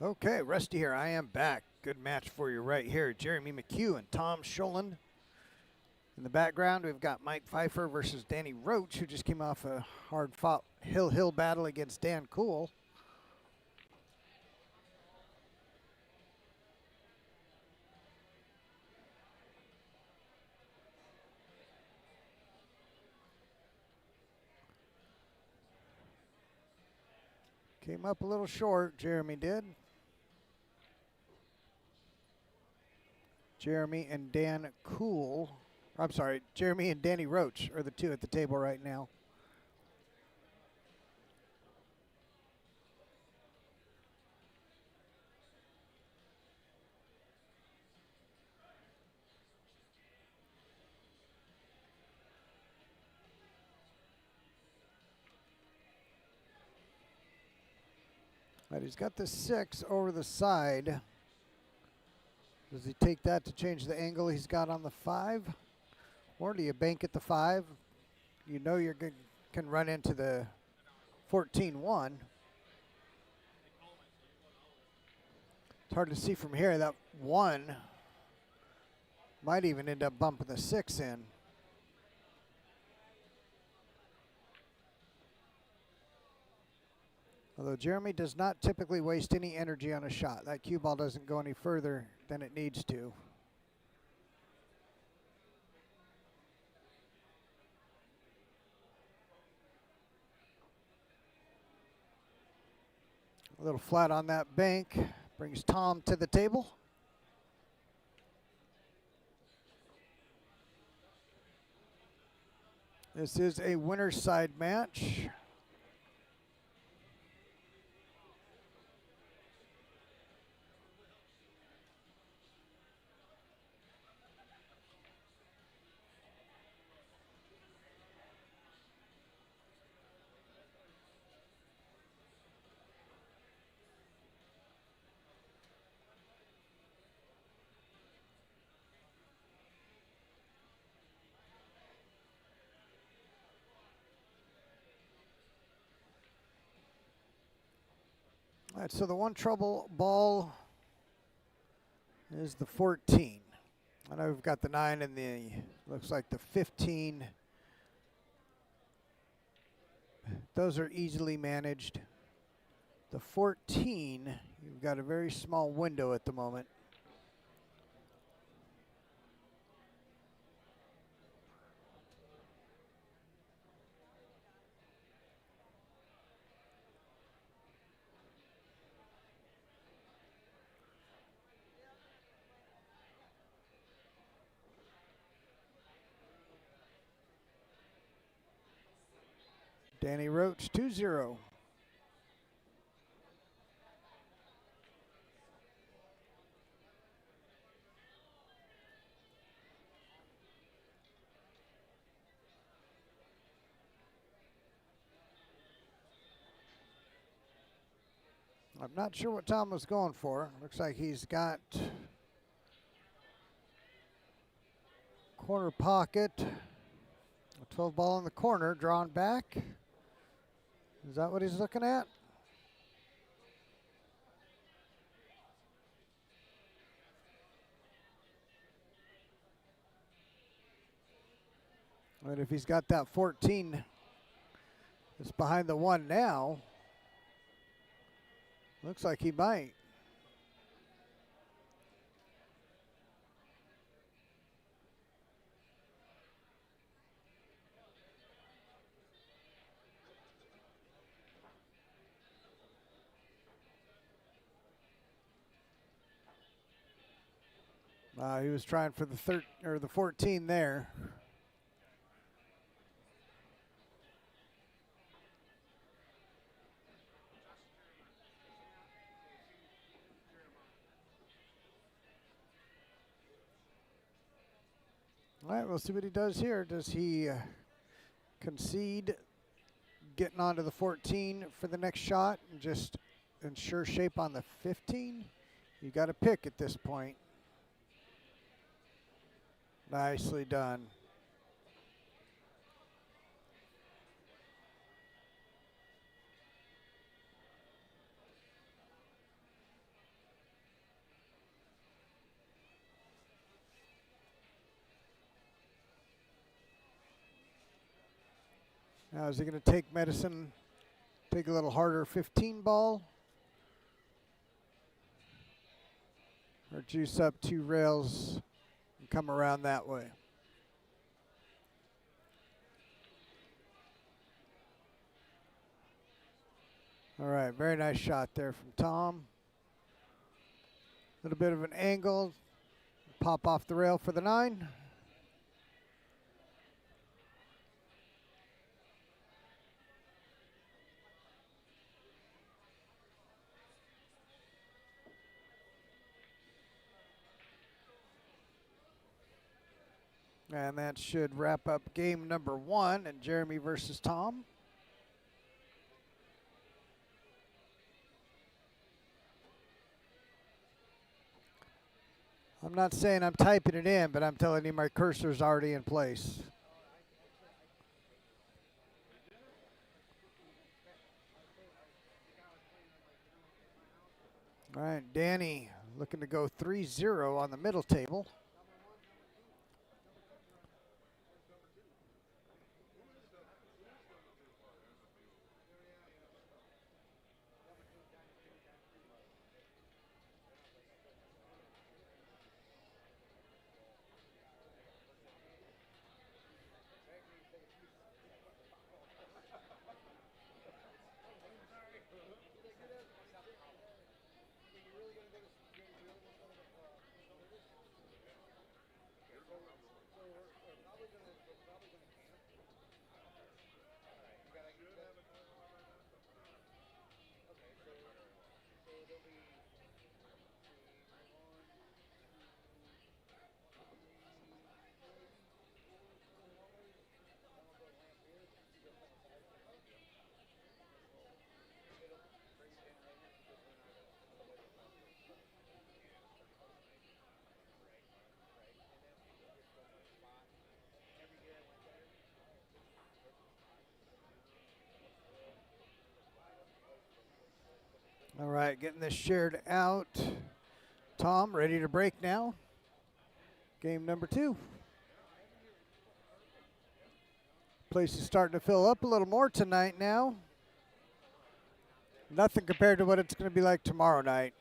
Okay, Rusty here. I am back. Good match for you right here. Jeremy McHugh and Tom Scholen. In the background, we've got Mike Pfeiffer versus Danny Roach, who just came off a hard-fought hill battle against Dan Cool. Came up a little short, Jeremy did. Jeremy and Dan Cool. I'm sorry, Jeremy and Danny Roach are the two at the table right now. But he's got the 6 over the side. Does he take that to change the angle he's got on the 5? Or do you bank at the 5? You know you're good, can run into the 14-1. It's hard to see from here. That 1 might even end up bumping the 6 in. Although Jeremy does not typically waste any energy on a shot. That cue ball doesn't go any further than it needs to. A little flat on that bank brings Tom to the table. This is a winner's side match. All right, so the one trouble ball is the 14. I know we've got the 9 and the, looks like the 15. Those are easily managed. The 14, you've got a very small window at the moment. Danny Roach, 2-0. I'm not sure what Tom was going for. Looks like he's got corner pocket. A 12 ball in the corner, drawn back. Is that what he's looking at? And if he's got that 14 that's behind the 1 now, looks like he might. He was trying for the 14 there. All right, we'll see what he does here. Does he concede getting onto the 14 for the next shot and just ensure shape on the 15? You got to pick at this point. Nicely done. Now is he going to take medicine, take a little harder 15 ball? Or juice up 2 rails and come around that way? All right, very nice shot there from Tom. A little bit of an angle. Pop off the rail for the 9. And that should wrap up game number 1 and Jeremy versus Tom. I'm not saying I'm typing it in, but I'm telling you my cursor's already in place. All right, Danny looking to go 3-0 on the middle table. All right, getting this shared out. Tom, ready to break now. Game number 2. Place is starting to fill up a little more tonight now. Nothing compared to what it's going to be like tomorrow night.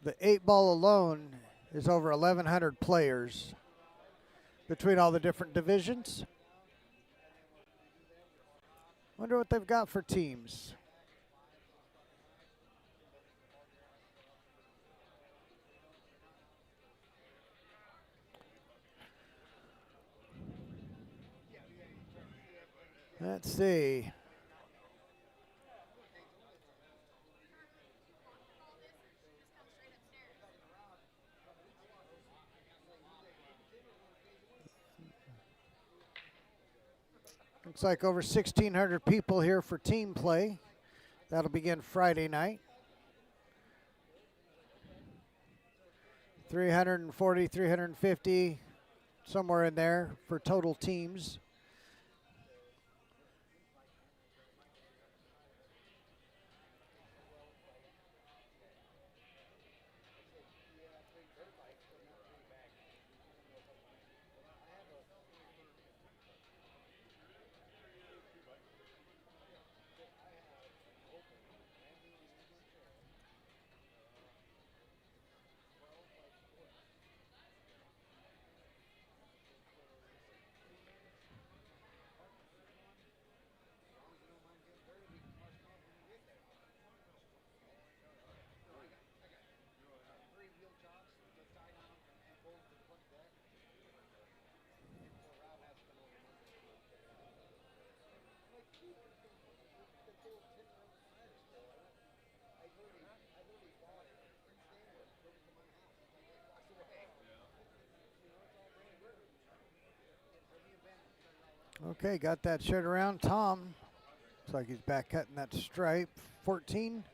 The 8 ball alone is over 1,100 players between all the different divisions. Wonder what they've got for teams. Let's see. Looks like over 1,600 people here for team play. That'll begin Friday night. 340, 350, somewhere in there for total teams. Okay, got that shirt around. Tom, looks like he's back cutting that stripe. 14.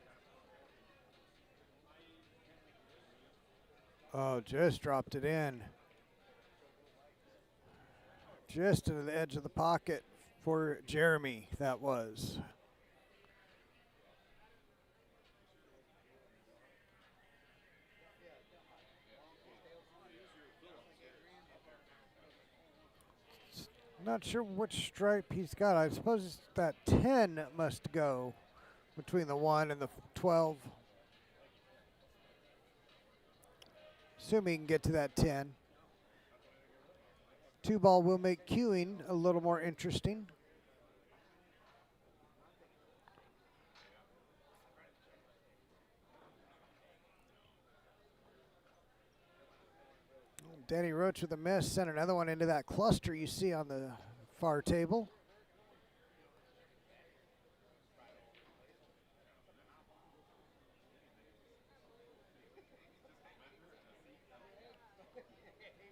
Oh, just dropped it in. Just to the edge of the pocket for Jeremy, that was. Not sure which stripe he's got. I suppose that 10 must go between the 1 and the 12. Assume he can get to that 10. 2-ball will make queuing a little more interesting. Danny Roach with a miss. Sent another one into that cluster you see on the far table.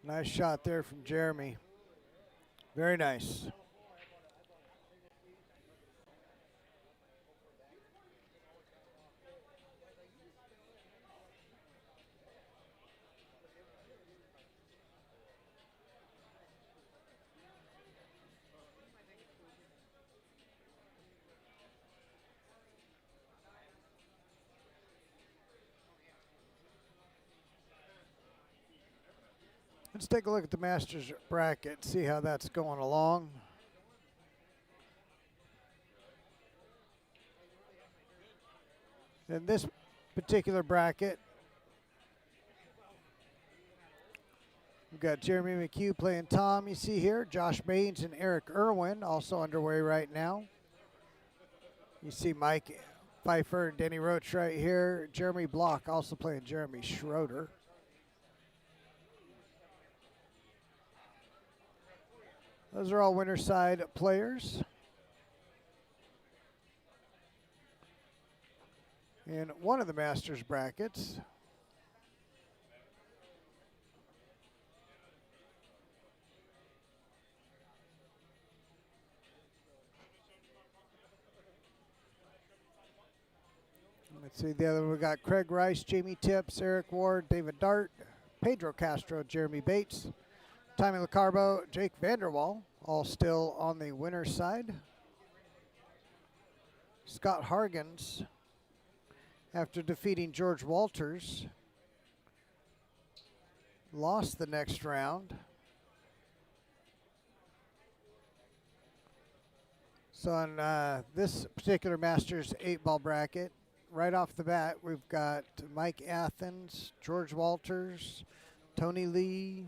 Nice shot there from Jeremy. Very nice. Let's take a look at the Masters bracket, see how that's going along. In this particular bracket, we've got Jeremy McHugh playing Tom, you see here. Josh Baines and Eric Irwin also underway right now. You see Mike Pfeiffer and Denny Roach right here. Jeremy Block also playing Jeremy Schroeder. Those are all winner side players. In one of the Masters brackets, let's see, the other one we got Craig Rice, Jamie Tips, Eric Ward, David Dart, Pedro Castro, Jeremy Bates, Tommy LaCarbo, Jake Vanderwall, all still on the winner's side. Scott Hargens, after defeating George Walters, lost the next round. So on this particular Masters 8-ball bracket, right off the bat, we've got Mike Athens, George Walters, Tony Lee,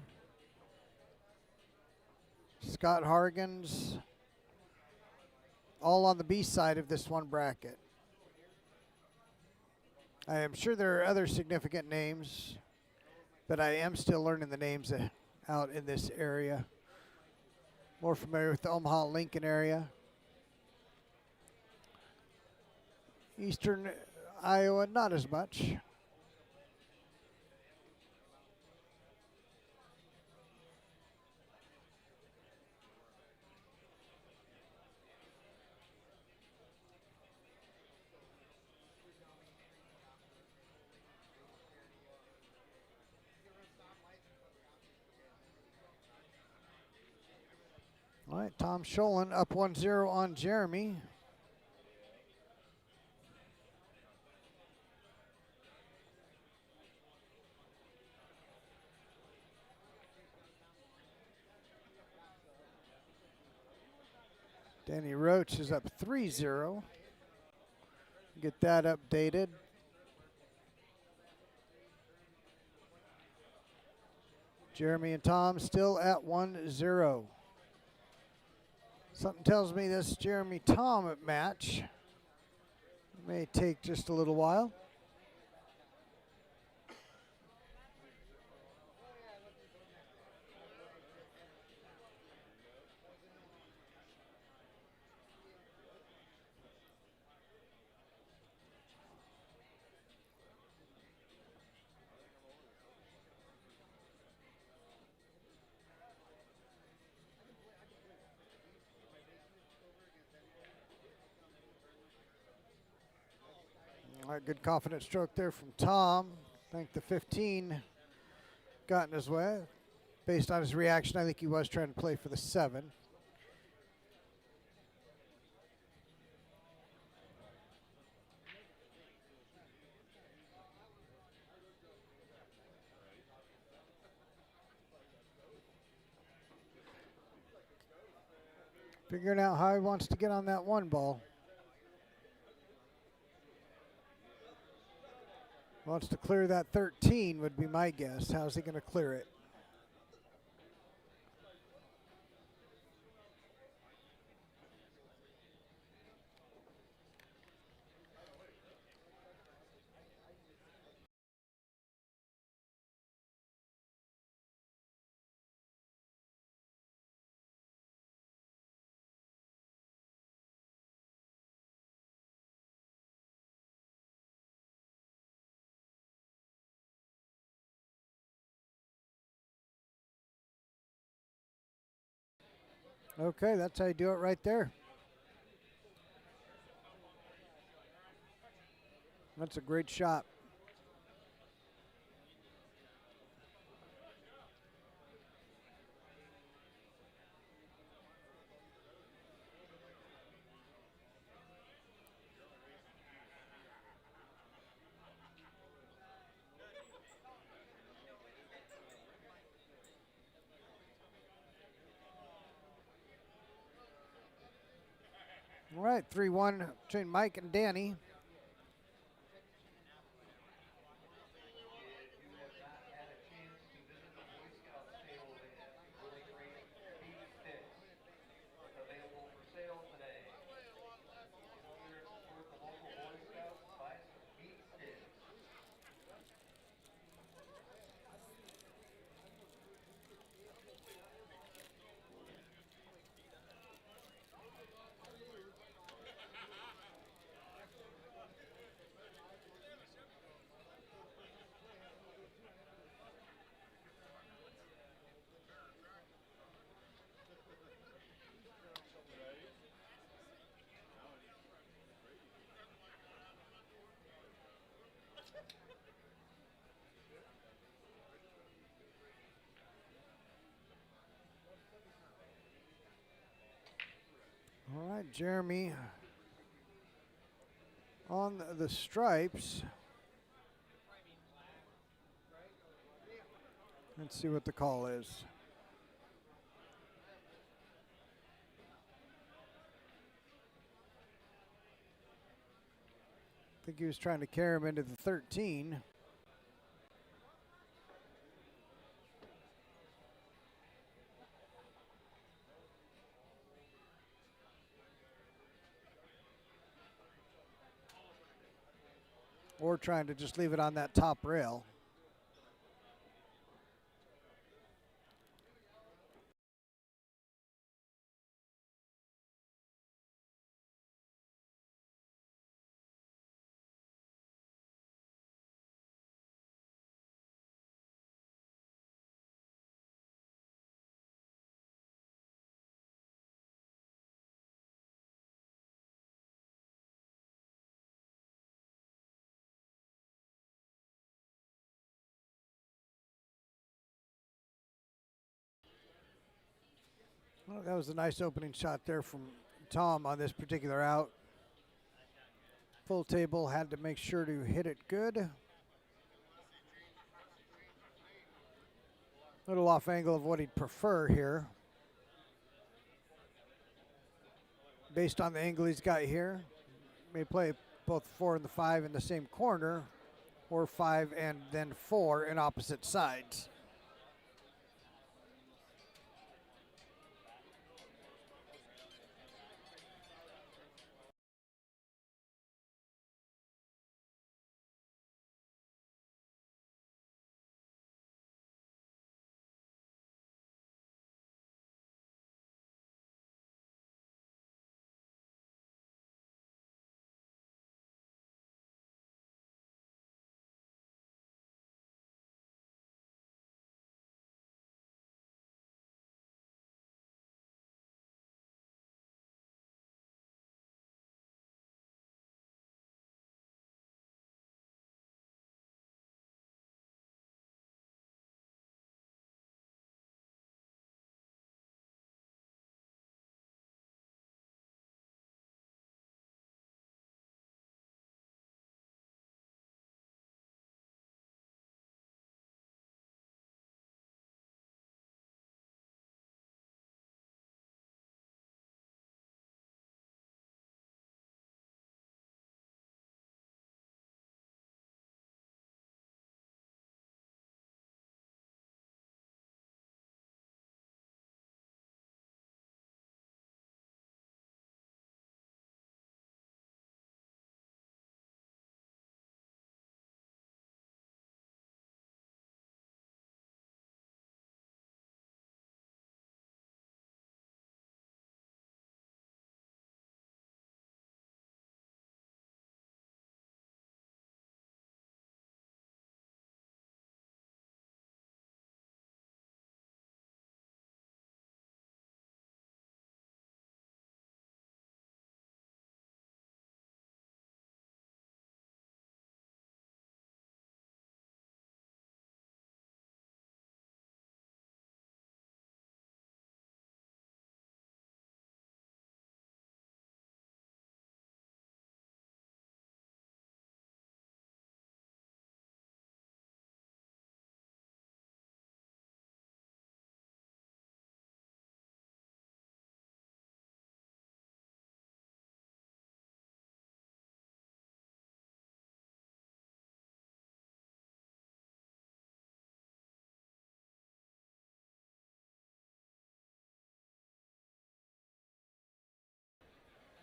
Scott Hargens, all on the B side of this one bracket. I am sure there are other significant names, but I am still learning the names out in this area. More familiar with the Omaha, Lincoln area. Eastern Iowa, not as much. All right, Tom Scholin up 1-0 on Jeremy. Danny Roach is up 3-0. Get that updated. Jeremy and Tom still at 1-0. Something tells me this Jeremy-Tom match may take just a little while. All right, good confident stroke there from Tom. I think the 15 got in his way. Based on his reaction, I think he was trying to play for the 7. Figuring out how he wants to get on that one ball. Wants to clear that 13 would be my guess. How's he going to clear it? Okay, that's how you do it right there. That's a great shot. All right, 3-1 between Mike and Danny. All right, Jeremy on the stripes. Let's see what the call is. I think he was trying to carry him into the 13. Or trying to just leave it on that top rail. Well, that was a nice opening shot there from Tom on this particular out. Full table, had to make sure to hit it good. Little off angle of what he'd prefer here. Based on the angle he's got here, may play both 4 and the 5 in the same corner, or 5 and then 4 in opposite sides.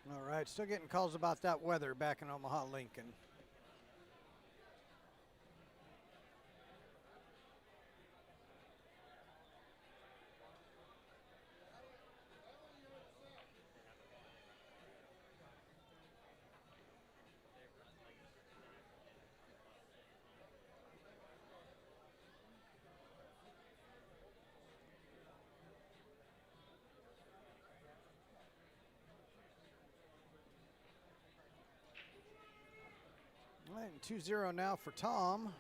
All right, still getting calls about that weather back in Omaha, Lincoln. All right, 2-0 now for Tom.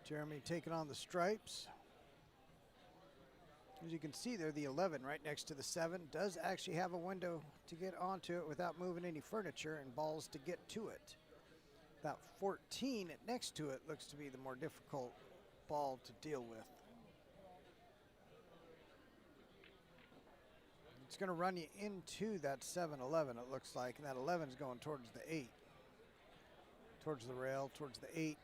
Jeremy taking on the stripes. As you can see there, the 11 right next to the 7 does actually have a window to get onto it without moving any furniture and balls to get to it. That 14 next to it looks to be the more difficult ball to deal with. It's going to run you into that 7-11, it looks like, and that 11 is going towards the 8. Towards the rail, towards the 8.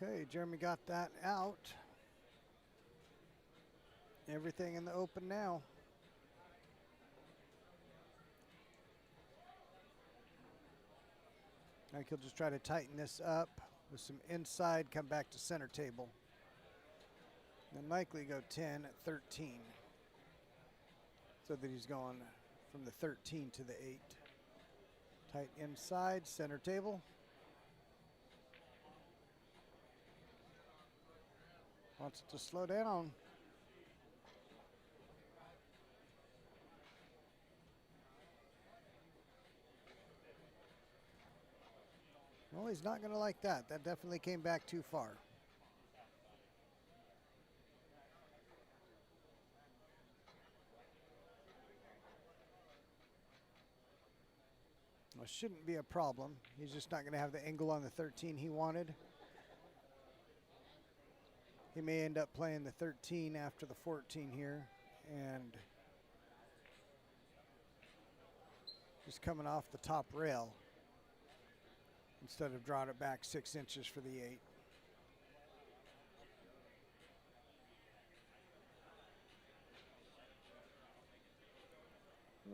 Okay, Jeremy got that out. Everything in the open now. I think he'll just try to tighten this up with some inside, come back to center table. And likely go 10 at 13. So that he's going from the 13 to the 8. Tight inside, center table. Wants it to slow down. Well, he's not going to like that. That definitely came back too far. Well, shouldn't be a problem. He's just not going to have the angle on the 13 he wanted. He may end up playing the 13 after the 14 here and just coming off the top rail instead of drawing it back 6 inches for the 8.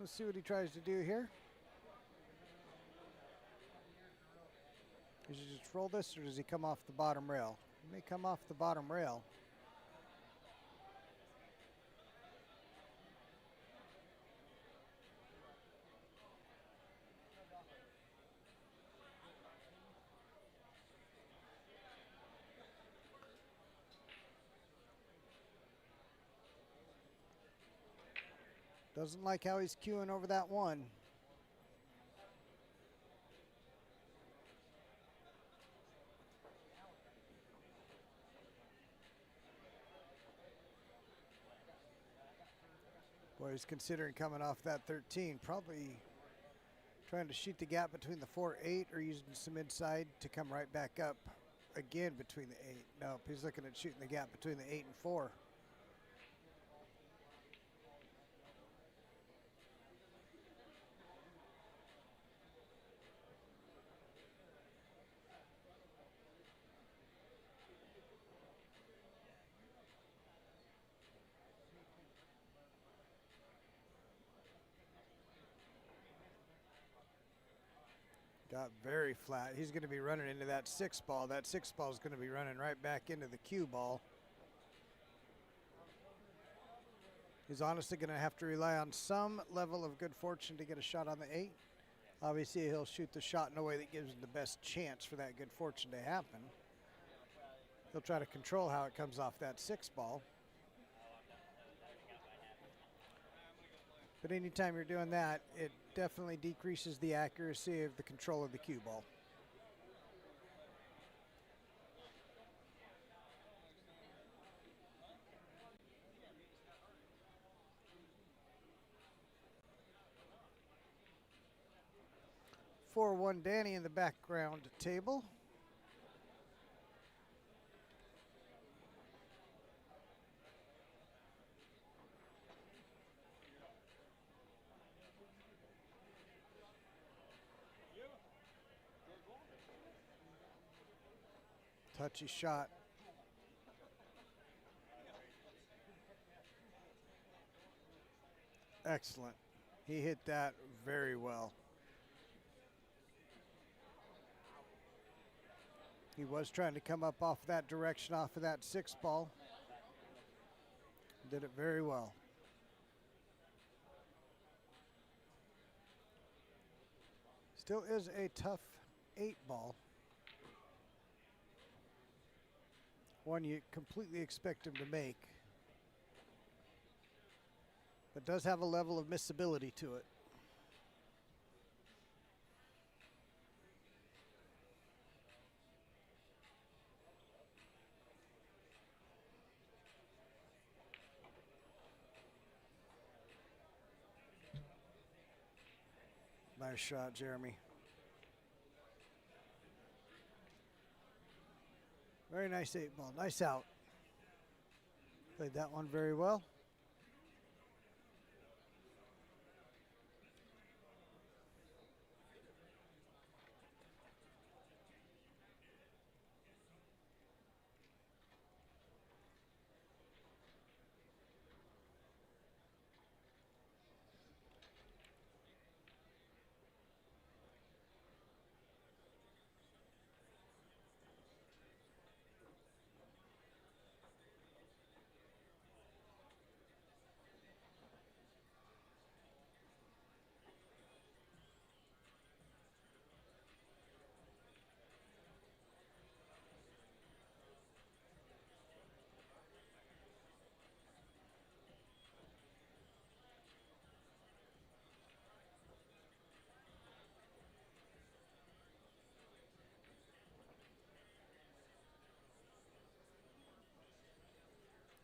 Let's see what he tries to do here. Does he just roll this, or does he come off the bottom rail? He may come off the bottom rail. Doesn't like how he's queuing over that 1. Boy, he's considering coming off that 13. Probably trying to shoot the gap between the 4-8 or using some inside to come right back up again between the 8. Nope, he's looking at shooting the gap between the 8 and 4. Got very flat. He's going to be running into that 6 ball. That 6 ball is going to be running right back into the cue ball. He's honestly going to have to rely on some level of good fortune to get a shot on the 8. Obviously, he'll shoot the shot in a way that gives him the best chance for that good fortune to happen. He'll try to control how it comes off that 6 ball. But anytime you're doing that, it definitely decreases the accuracy of the control of the cue ball. (4-1) Danny in the background table. Touchy shot. Excellent. He hit that very well. He was trying to come up off that direction, off of that 6 ball. Did it very well. Still is a tough 8 ball. One you completely expect him to make. But does have a level of missability to it. Nice shot, Jeremy. Very nice 8 ball. Nice out. Played that one very well.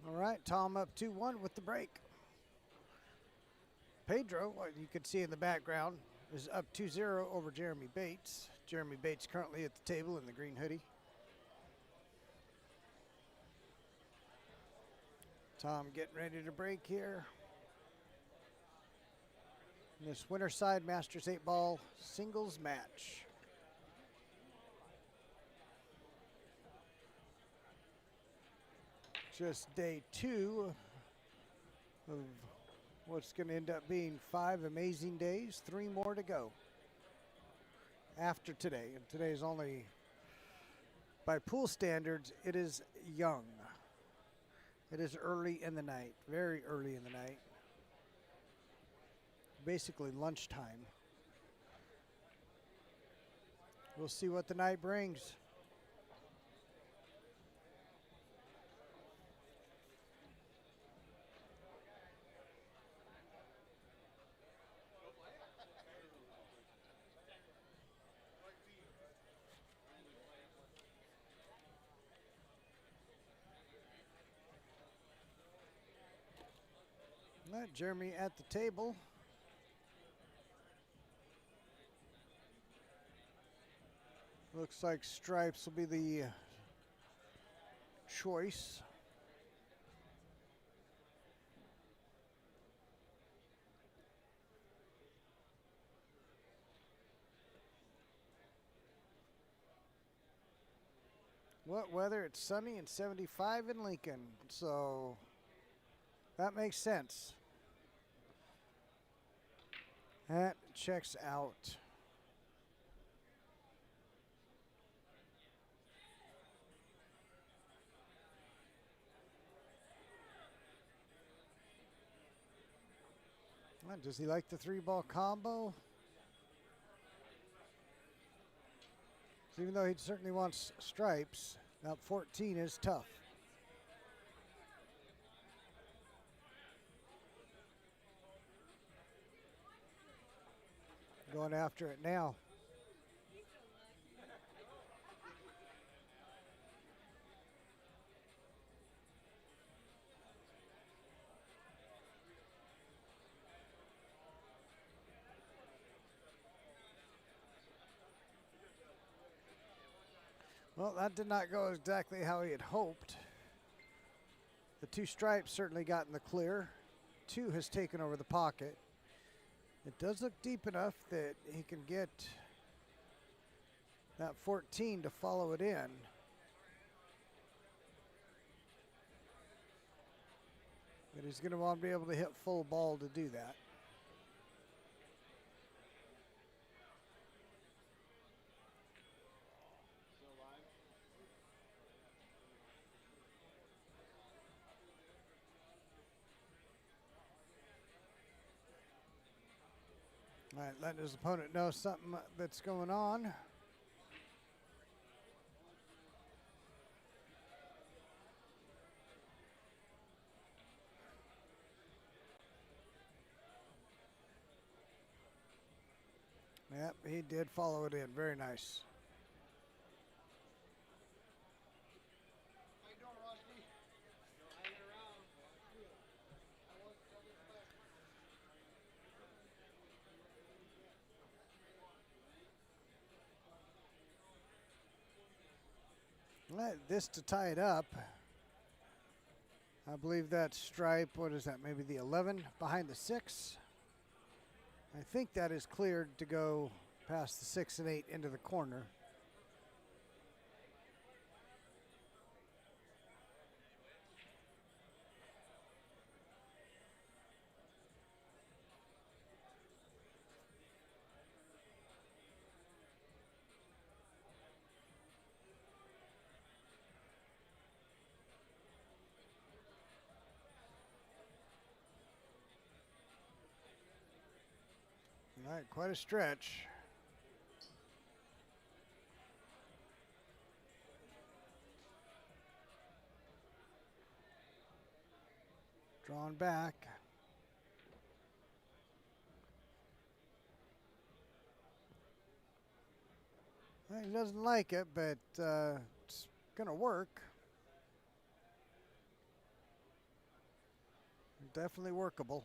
All right, Tom up 2-1 with the break. Pedro, what you can see in the background, is up 2-0 over Jeremy Bates. Jeremy Bates currently at the table in the green hoodie. Tom getting ready to break here. In this Winterside Masters 8 ball singles match. Just day 2 of what's going to end up being 5 amazing days, 3 more to go after today. And today is only, by pool standards, it is young. It is early in the night, very early in the night. Basically lunchtime. We'll see what the night brings. Jeremy at the table. Looks like stripes will be the choice. What weather? It's sunny and 75 in Lincoln, so that makes sense. That checks out. Does he like the 3-ball combo? So even though he certainly wants stripes, now 14 is tough. Going after it now. Well, that did not go exactly how he had hoped. The 2 stripes certainly got in the clear. 2 has taken over the pocket. It does look deep enough that he can get that 14 to follow it in. But he's going to want to be able to hit full ball to do that. All right, letting his opponent know something that's going on. Yep, he did follow it in. Very nice. This to tie it up. I believe that stripe, what is that, maybe the 11 behind the 6? I think that is cleared to go past the 6 and 8 into the corner. All right, quite a stretch. Drawn back. Well, he doesn't like it, but it's going to work. Definitely workable.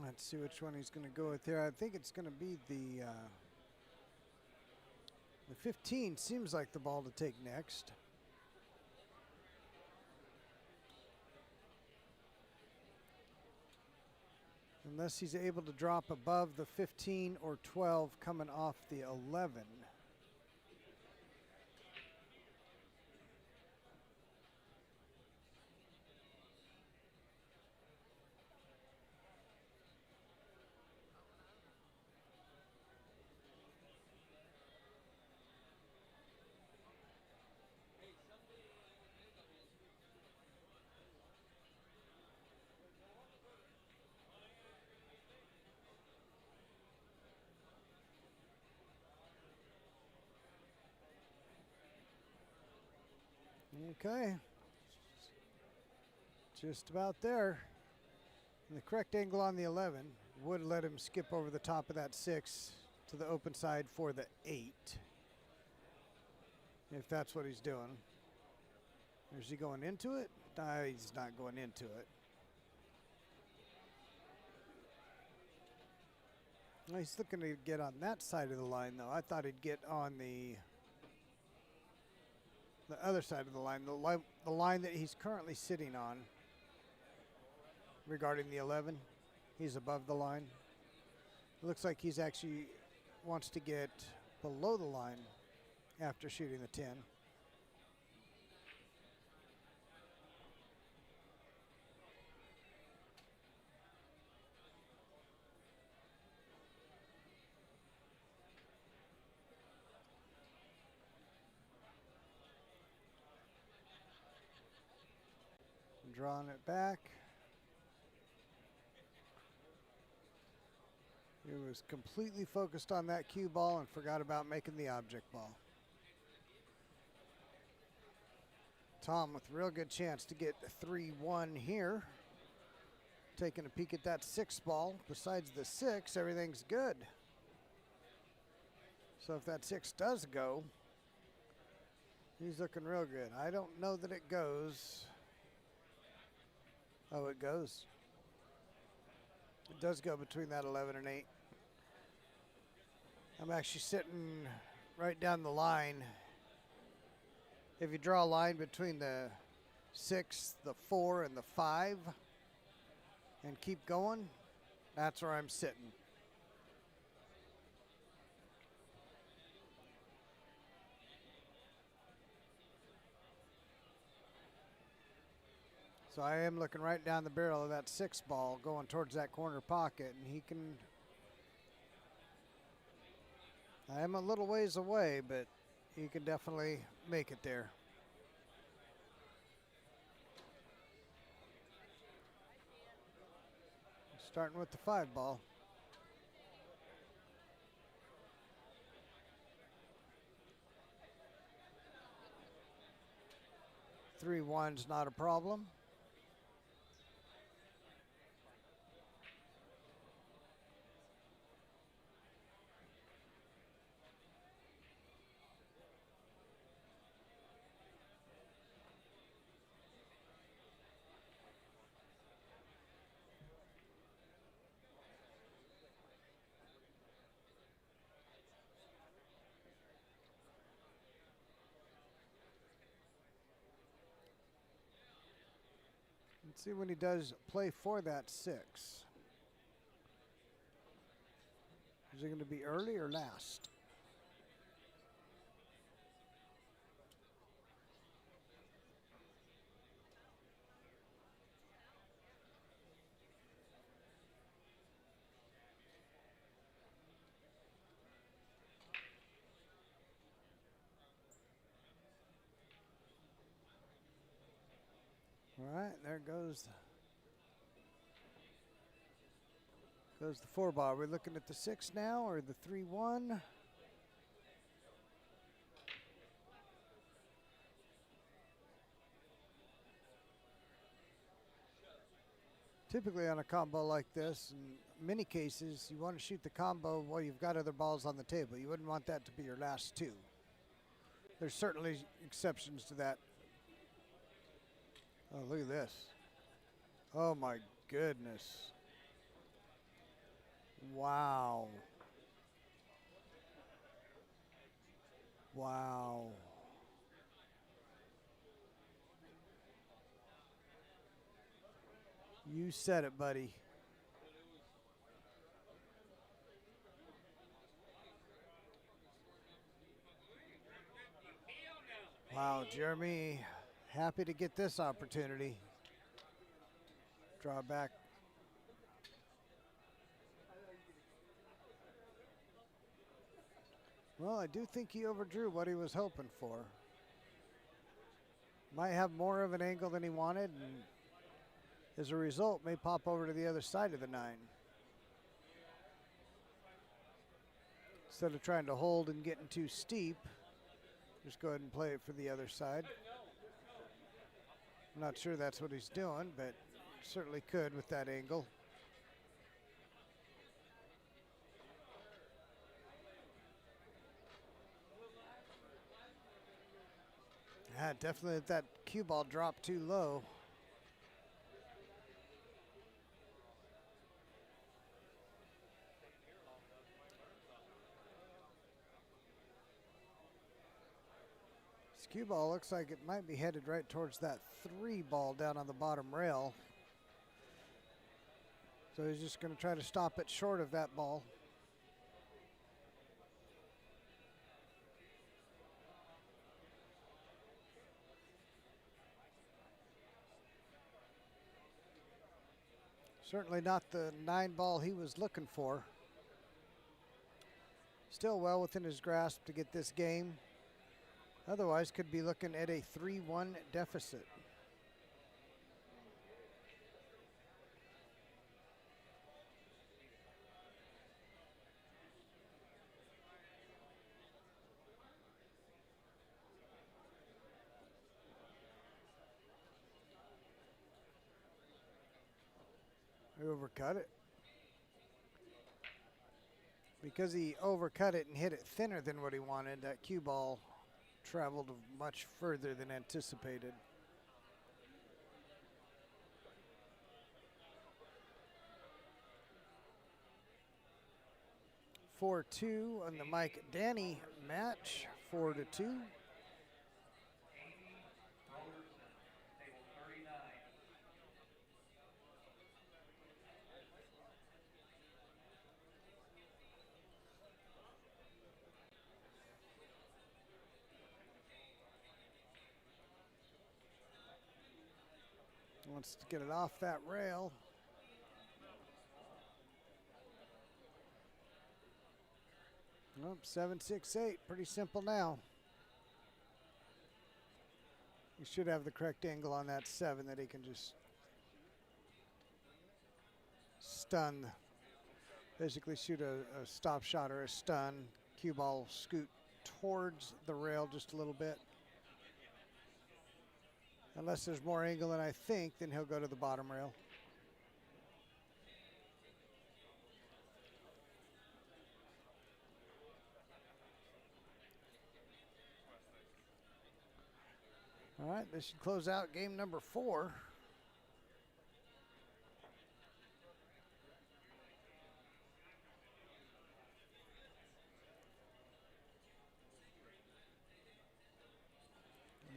Let's see which one he's going to go with here. I think it's going to be the 15 seems like the ball to take next. Unless he's able to drop above the 15 or 12 coming off the 11. Okay, just about there. And the correct angle on the 11 would let him skip over the top of that 6 to the open side for the 8, if that's what he's doing. Or is he going into it? No, he's not going into it. Well, he's looking to get on that side of the line, though. I thought he'd get on the other side of the line, the line that he's currently sitting on regarding the 11. He's above the line. It looks like he's actually wants to get below the line after shooting the 10. drawing it back. He was completely focused on that cue ball and forgot about making the object ball. Tom with a real good chance to get 3-1 here. Taking a peek at that 6 ball. Besides the 6, everything's good. So if that 6 does go, he's looking real good. I don't know that it goes. Oh, it goes. It does go between that 11 and 8. I'm actually sitting right down the line. If you draw a line between the 6, the 4, and the 5 and keep going, that's where I'm sitting. So I am looking right down the barrel of that 6 ball going towards that corner pocket, and he can. I am a little ways away, but he can definitely make it there. Starting with the 5 ball. Three one's not a problem. Let's see when he does play for that 6. Is it going to be early or last? All right, there goes the 4 ball. We're looking at the 6 now, or the 3-1. Typically on a combo like this, in many cases, you want to shoot the combo while you've got other balls on the table. You wouldn't want that to be your last 2. There's certainly exceptions to that. Oh, look at this. Oh my goodness. Wow. Wow. You said it, buddy. Wow, Jeremy, happy to get this opportunity. Draw back. Well, I do think he overdrew what he was hoping for. Might have more of an angle than he wanted, and as a result, may pop over to the other side of the 9. Instead of trying to hold and getting too steep, just go ahead and play it for the other side. I'm not sure that's what he's doing, but certainly could with that angle. Yeah, definitely that cue ball dropped too low. This cue ball looks like it might be headed right towards that 3 ball down on the bottom rail. So he's just going to try to stop it short of that ball. Certainly not the 9 ball he was looking for. Still well within his grasp to get this game. Otherwise, could be looking at a 3-1 deficit. overcut it. Because he overcut it and hit it thinner than what he wanted, that cue ball traveled much further than anticipated. Four 2 on the Mike Danny match, 4-2. Wants to get it off that rail. Nope, 7-6-8, pretty simple now. He should have the correct angle on that 7 that he can just stun. Basically shoot a stop shot or a stun. Cue ball scoot towards the rail just a little bit. Unless there's more angle than I think, then he'll go to the bottom rail. All right, this should close out game number 4.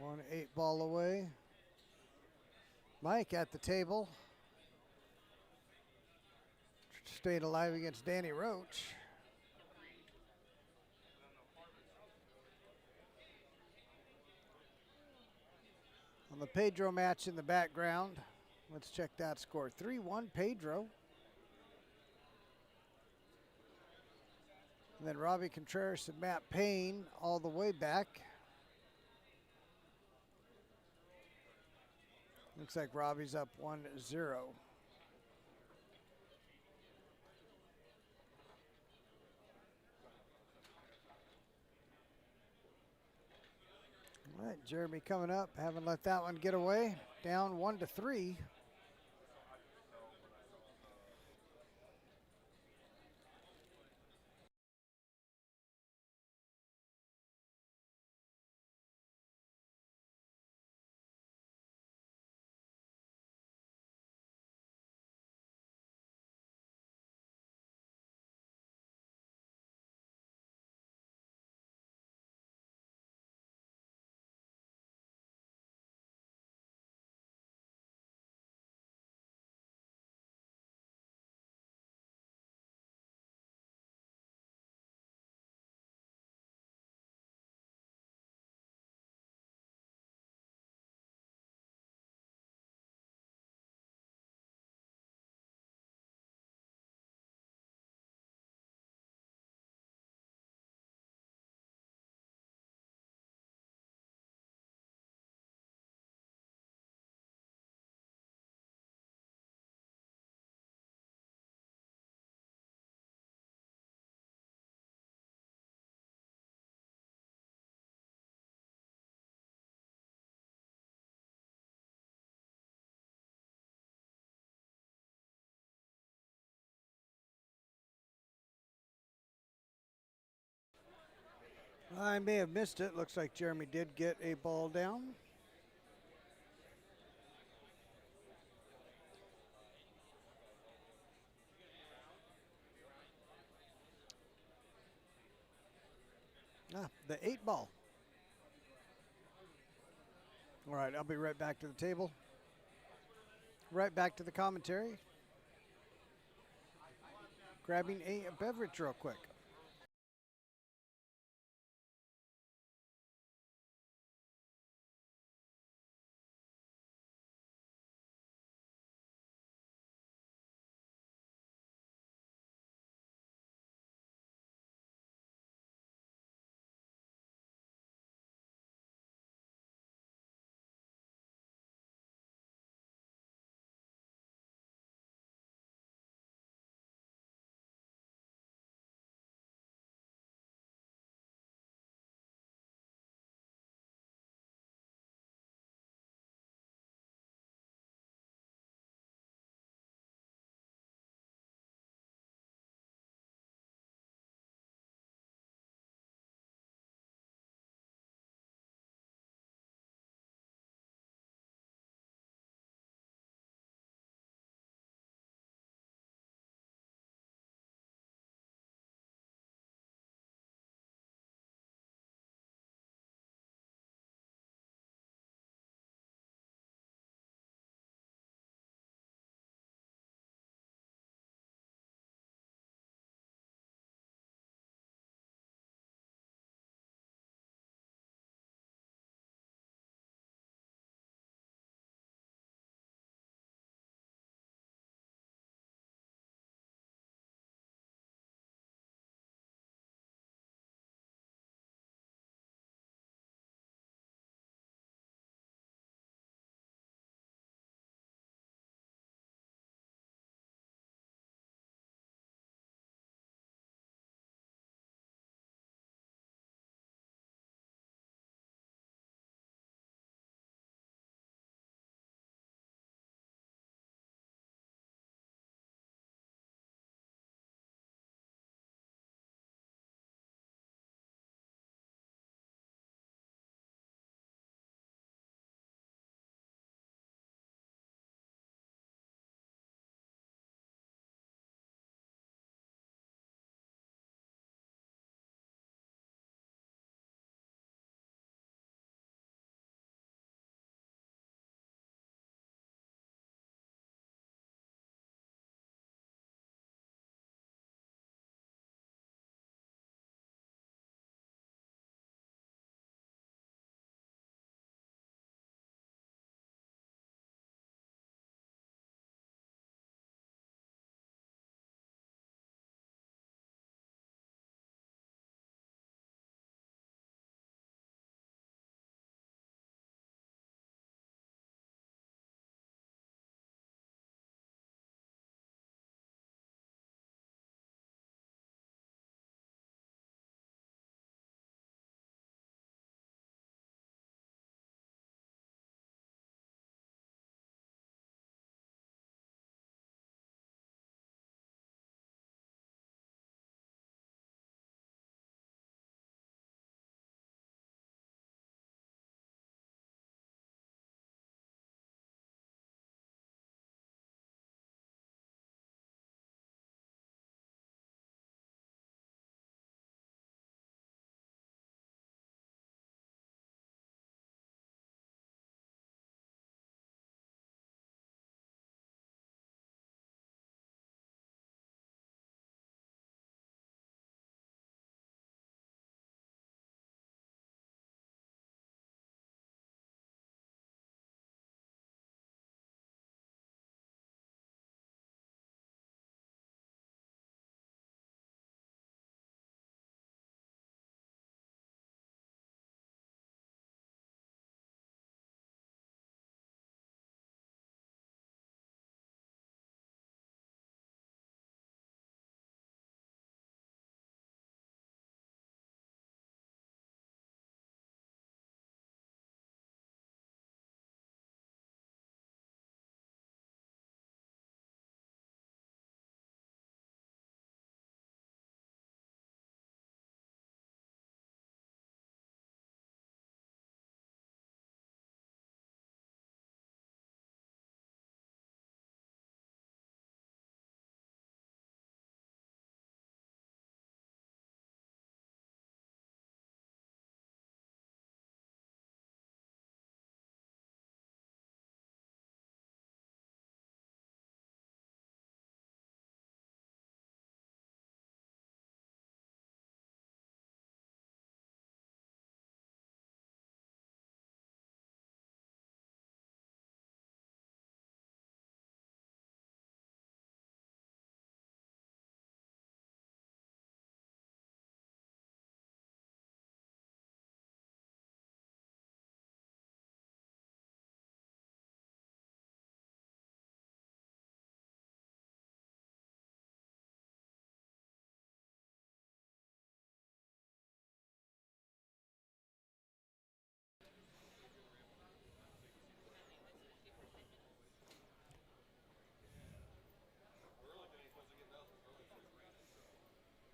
One 8-ball away. Mike at the table. Stayed alive against Danny Roach. On the Pedro match in the background, let's check that score. 3-1 Pedro. And then Robbie Contreras and Matt Payne all the way back. Looks like Robbie's up 1-0. All right, Jeremy coming up. Haven't let that one get away. Down 1-3. I may have missed it. Looks like Jeremy did get a ball down. The 8-ball. All right, I'll be right back to the table. Right back to the commentary. Grabbing a beverage real quick.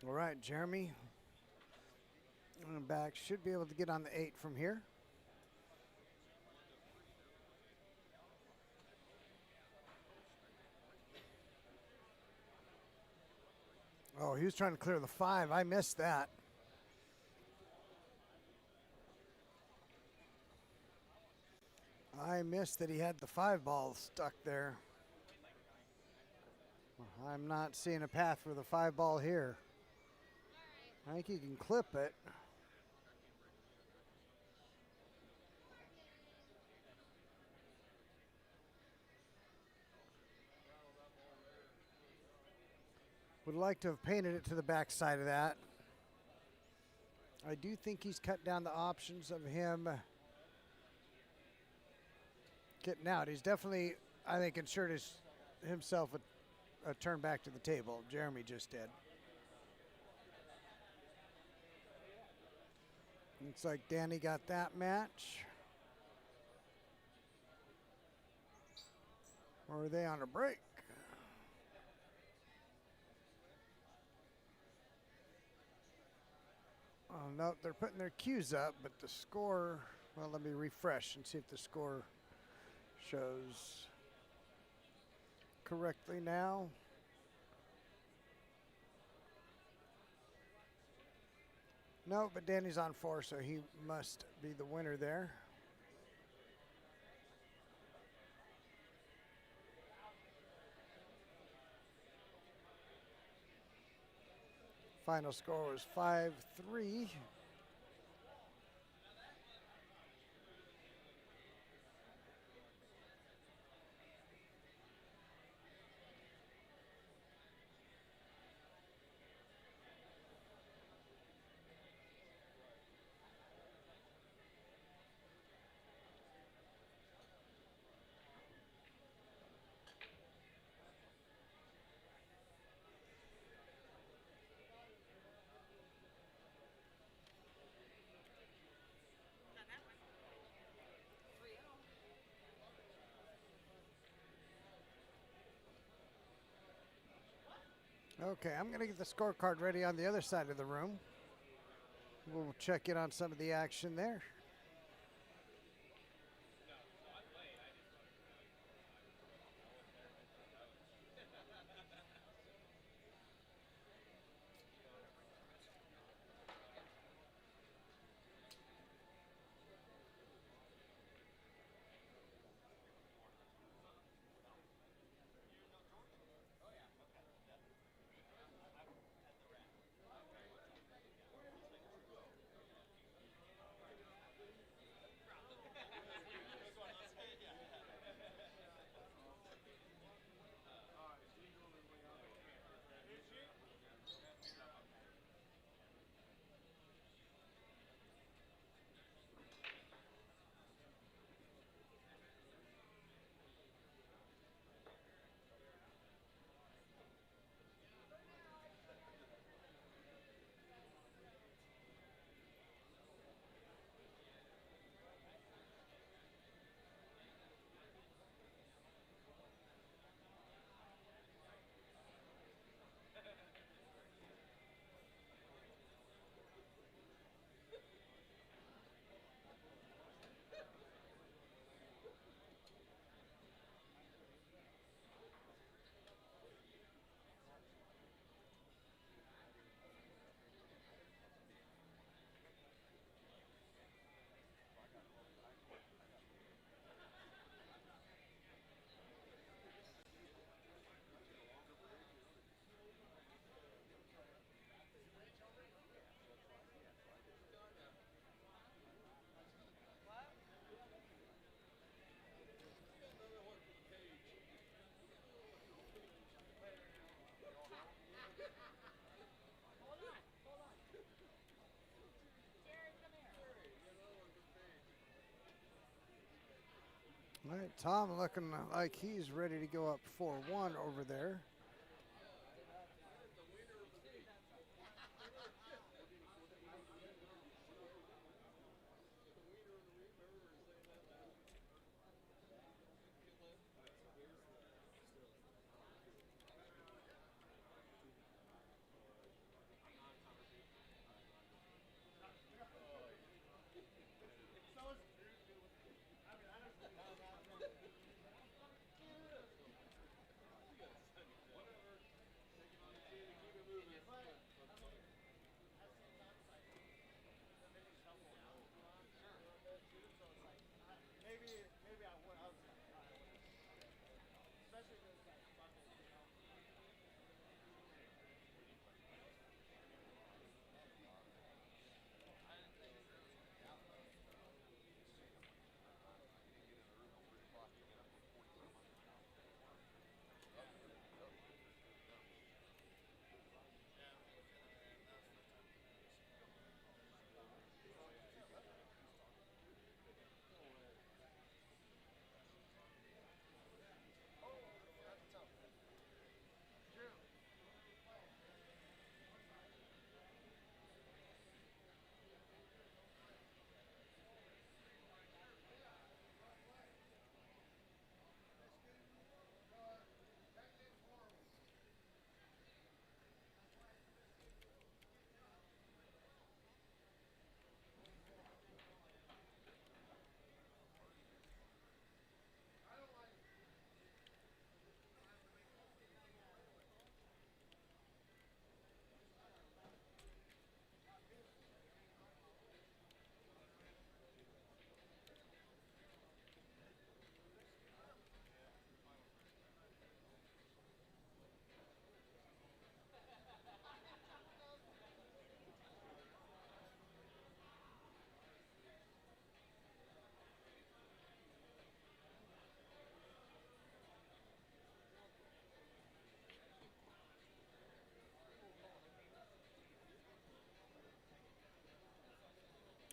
All right, Jeremy. Back should be able to get on the 8 from here. Oh, he was trying to clear the 5. I missed that. I missed that he had the 5 ball stuck there. I'm not seeing a path for the 5 ball here. I think he can clip it. Would like to have painted it to the back side of that. I do think he's cut down the options of him getting out. He's definitely, I think, ensured himself a turn back to the table. Jeremy just did. Looks like Danny got that match. Or are they on a break? Oh, no, they're putting their cues up, but the score, well, let me refresh and see if the score shows correctly now. No, but Danny's on 4, so he must be the winner there. Final score was 5-3. Okay, I'm going to get the scorecard ready on the other side of the room. We'll check in on some of the action there. All right, Tom looking like he's ready to go up 4-1 over there.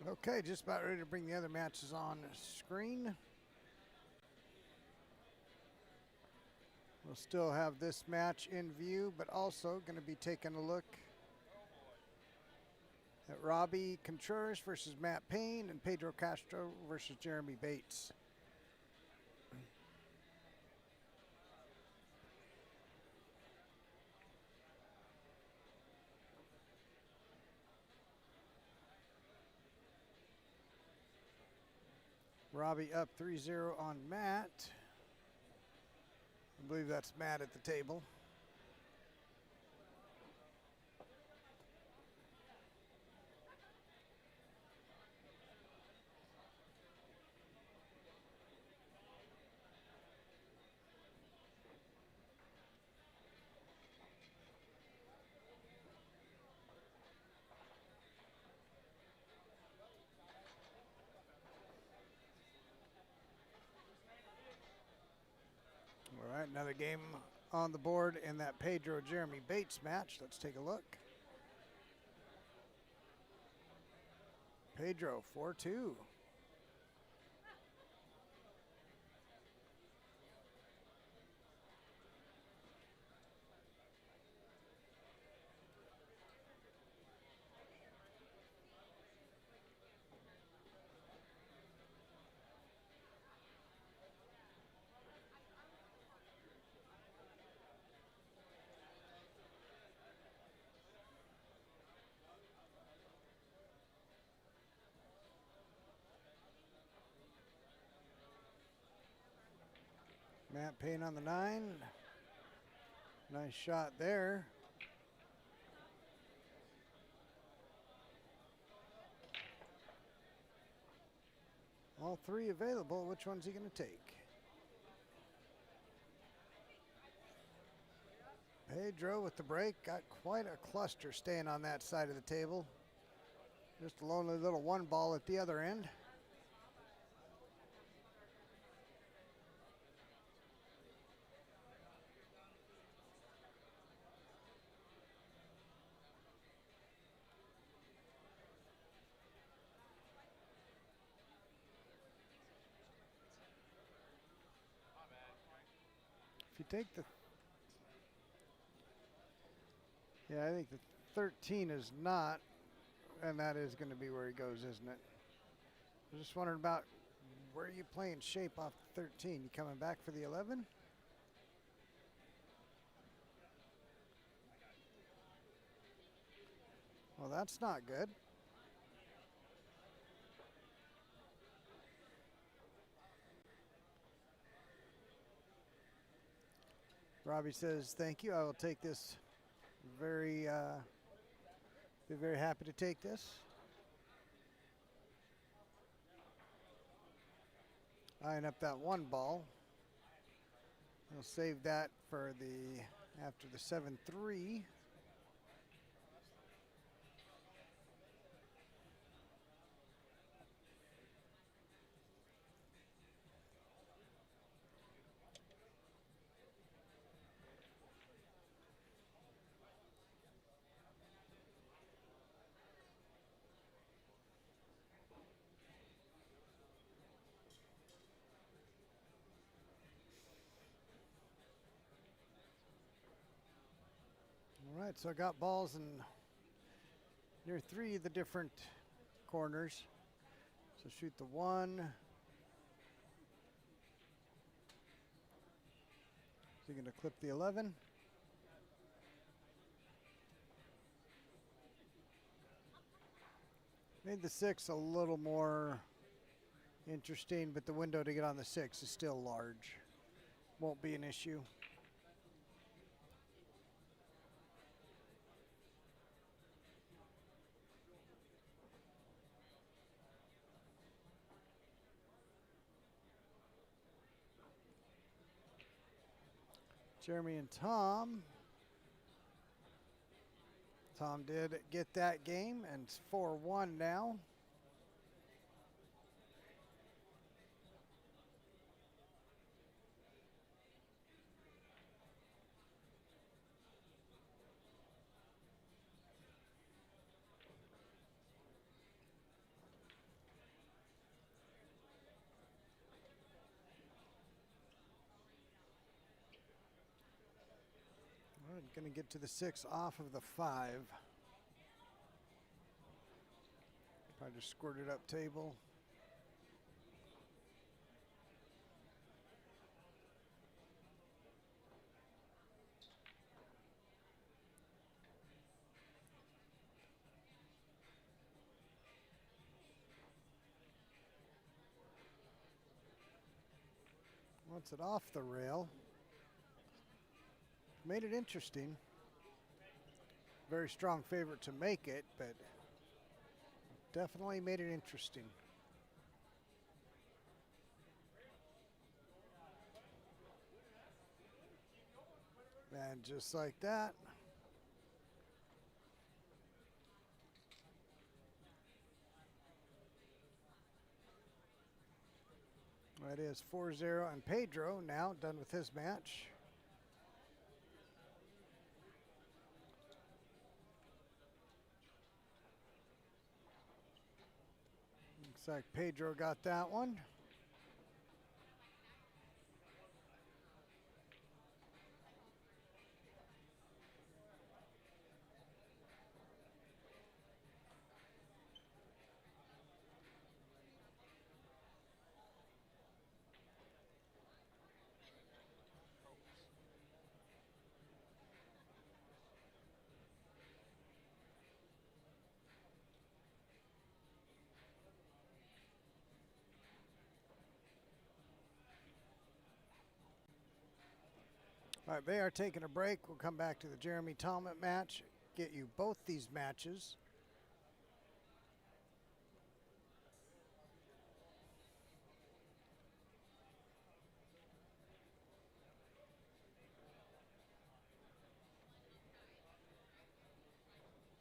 Okay, just about ready to bring the other matches on screen. We'll still have this match in view, but also going to be taking a look at Robbie Contreras versus Matt Payne and Pedro Castro versus Jeremy Bates. Robbie up 3-0 on Matt. I believe that's Matt at the table. All right, another game on the board in that Pedro-Jeremy Bates match. Let's take a look. Pedro, 4-2. Matt Payne on the 9. Nice shot there. All three available. Which one's he going to take? Pedro with the break. Got quite a cluster staying on that side of the table. Just a lonely little one ball at the other end. If you take the, I think the 13 is not, and that is going to be where he goes, isn't it? I'm just wondering about where are you playing shape off the 13? You coming back for the 11? Well, that's not good. Robbie says, thank you. I will take this be very happy to take this. Eyeing up that one ball. We'll save that for after the 7-3. All right, so I got balls in near 3 of the different corners. So shoot the 1. Is he going to clip the 11? Made the 6 a little more interesting, but the window to get on the 6 is still large. Won't be an issue. Jeremy and Tom. Tom did get that game, and it's 4-1 now. Going to get to the 6 off of the 5. Probably just squirted up table. Wants it off the rail. Made it interesting. Very strong favorite to make it, but definitely made it interesting. And just like that, that is 4-0, and Pedro now done with his match. Looks like Pedro got that one. All right, they are taking a break. We'll come back to the Jeremy Talmadge match, get you both these matches.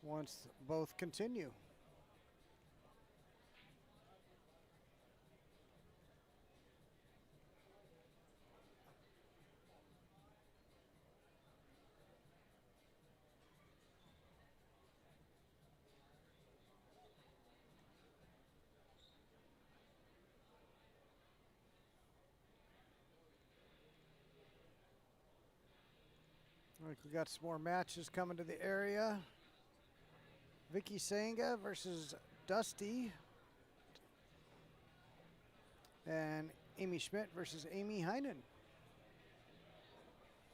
Once both continue. We got some more matches coming to the area. Vicky Sanga versus Dusty. And Amy Schmidt versus Amy Heinen.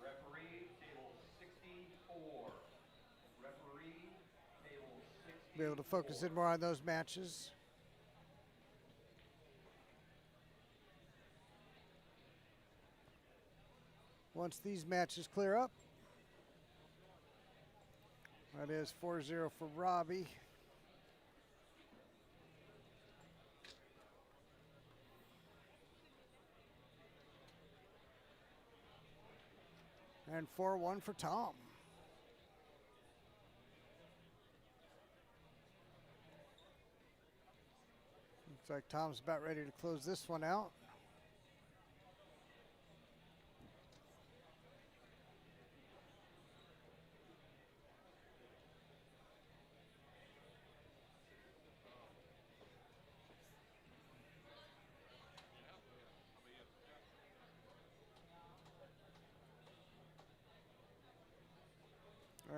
Referee, table 64. Referee, table 64. Be able to focus in more on those matches. Once these matches clear up, that is 4-0 for Robbie. And 4-1 for Tom. Looks like Tom's about ready to close this one out.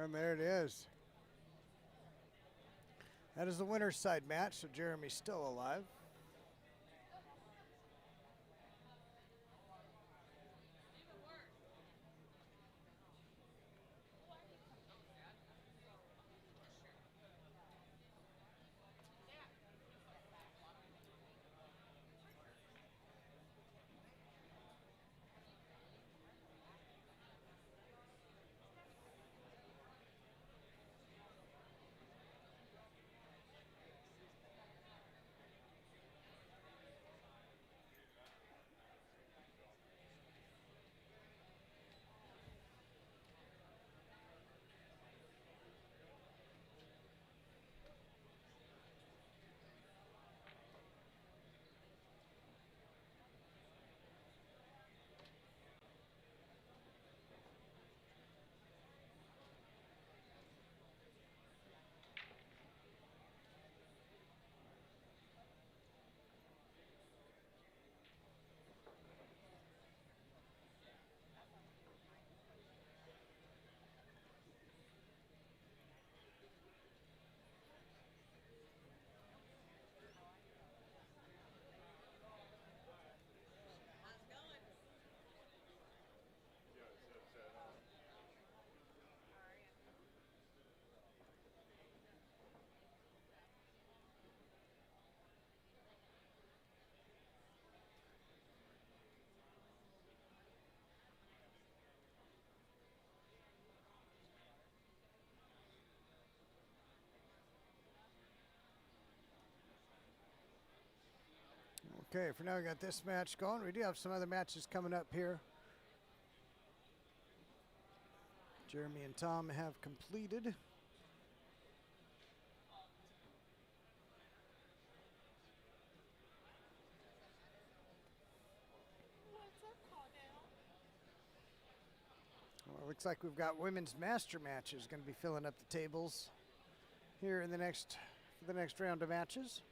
And there it is. That is the winner's side match, so Jeremy's still alive. Okay, for now we got this match going. We do have some other matches coming up here. Jeremy and Tom have completed. Well, it looks like we've got women's master matches going to be filling up the tables here in the next round of matches.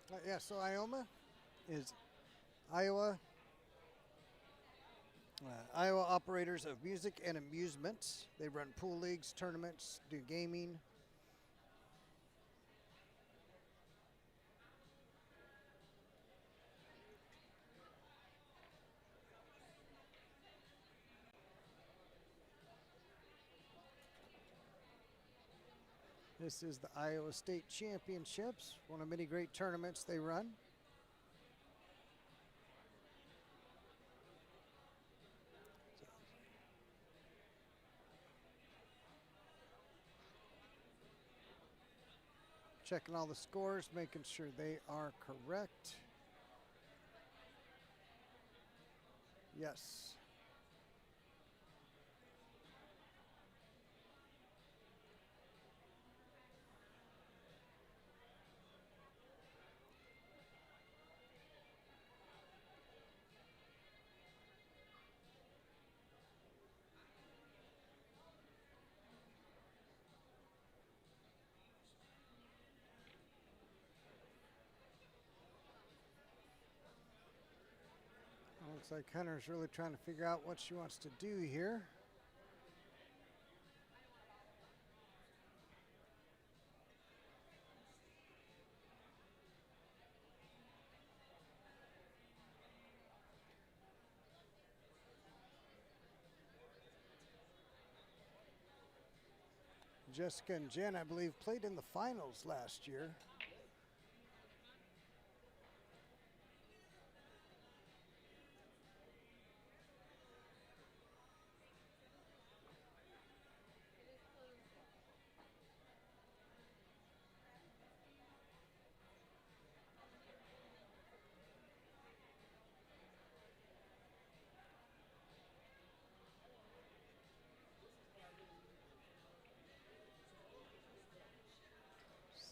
Yeah, so Ioma is Iowa Iowa Operators of Music and Amusement. They run pool leagues, tournaments, do gaming. This is the Iowa State Championships, one of many great tournaments they run. Checking all the scores, making sure they are correct. Yes. Looks like Hunter's really trying to figure out what she wants to do here. Jessica and Jen, I believe, played in the finals last year.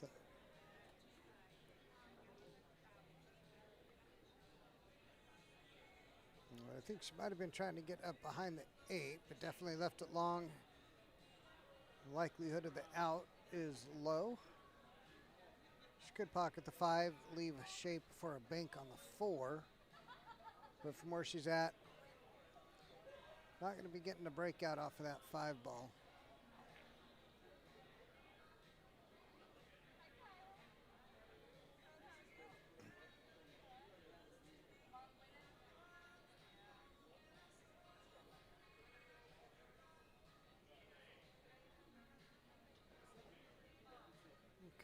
So, I think she might have been trying to get up behind the 8, but definitely left it long. The likelihood of the out is low. She could pocket the 5, leave a shape for a bank on the 4. But from where she's at, not going to be getting a breakout off of that 5 ball.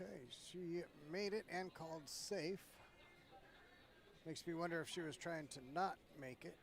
Okay, she made it and called safe. Makes me wonder if she was trying to not make it.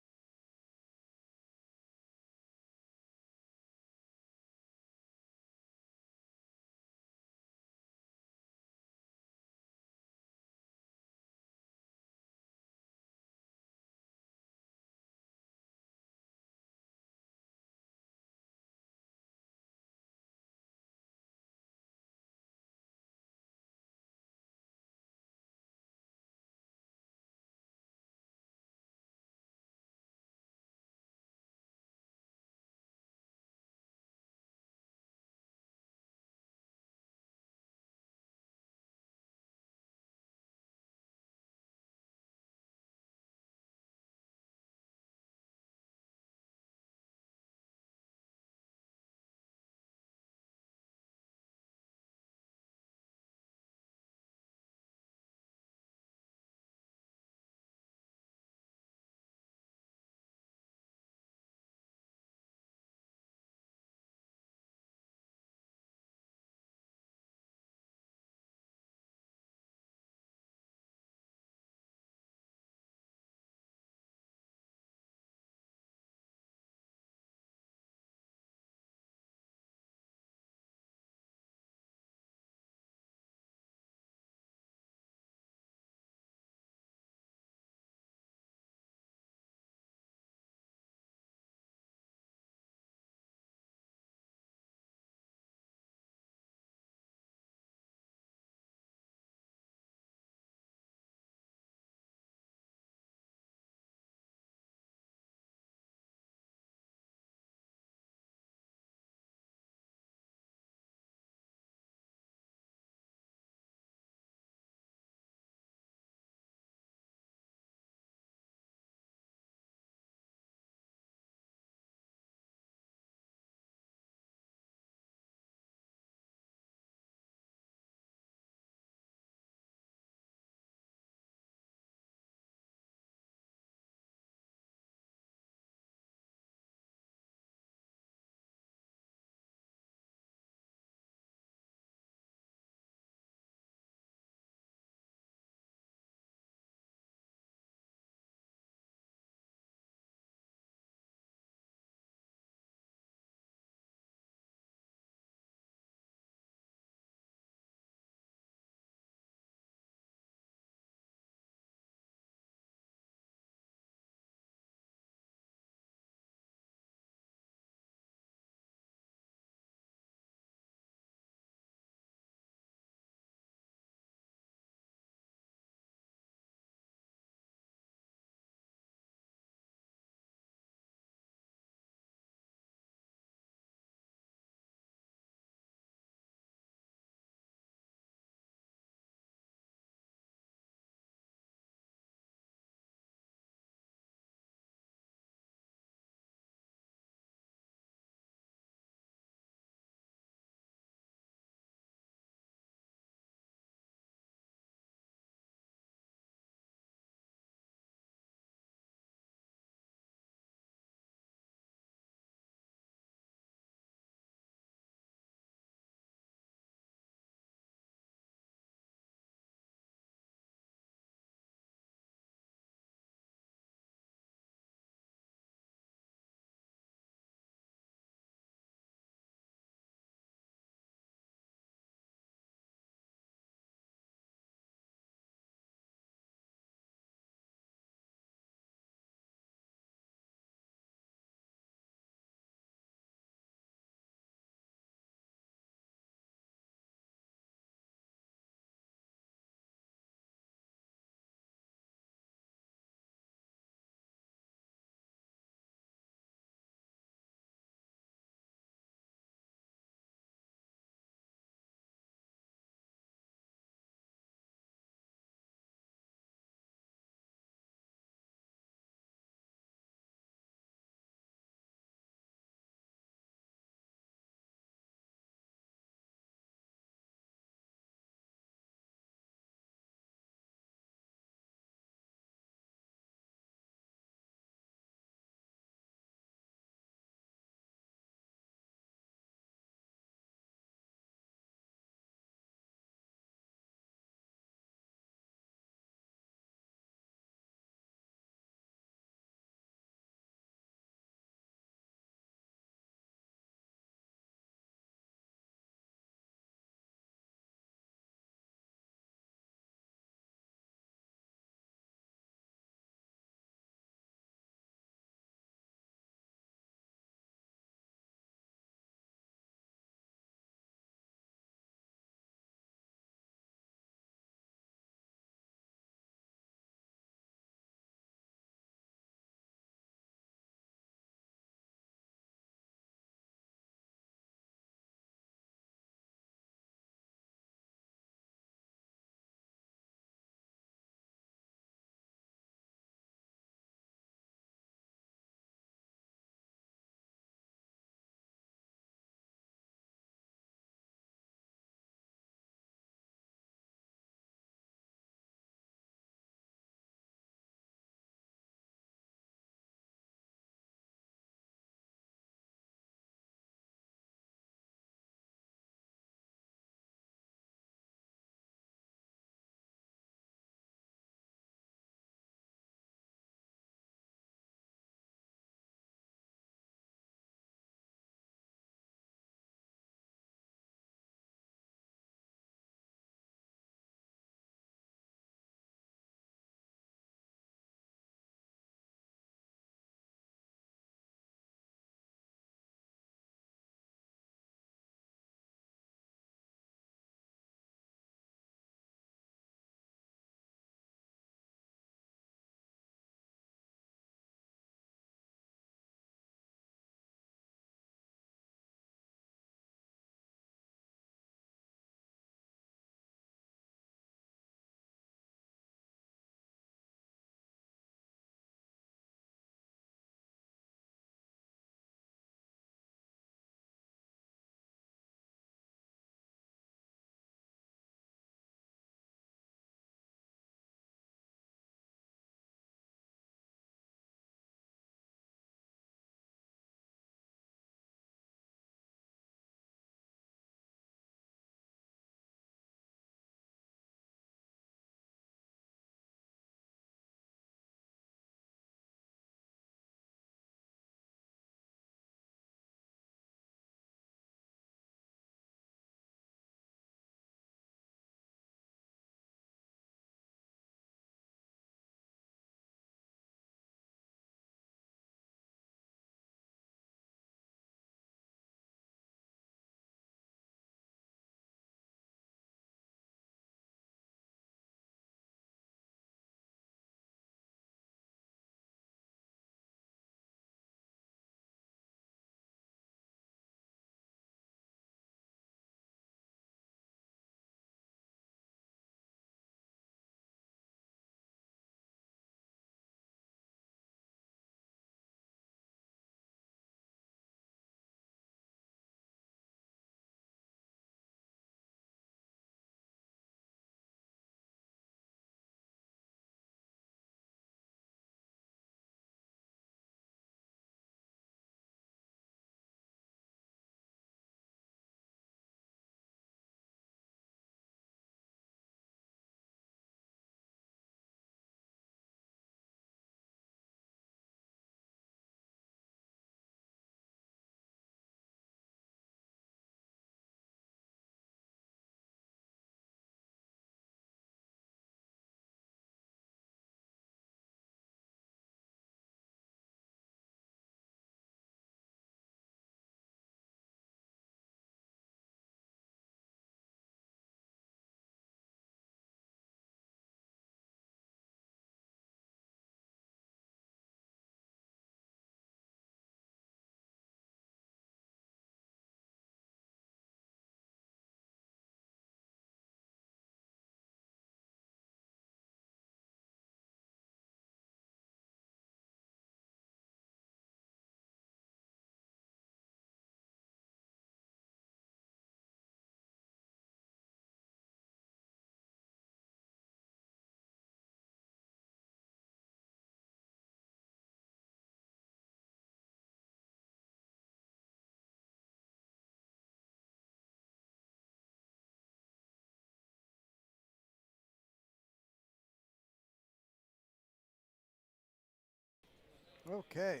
Okay.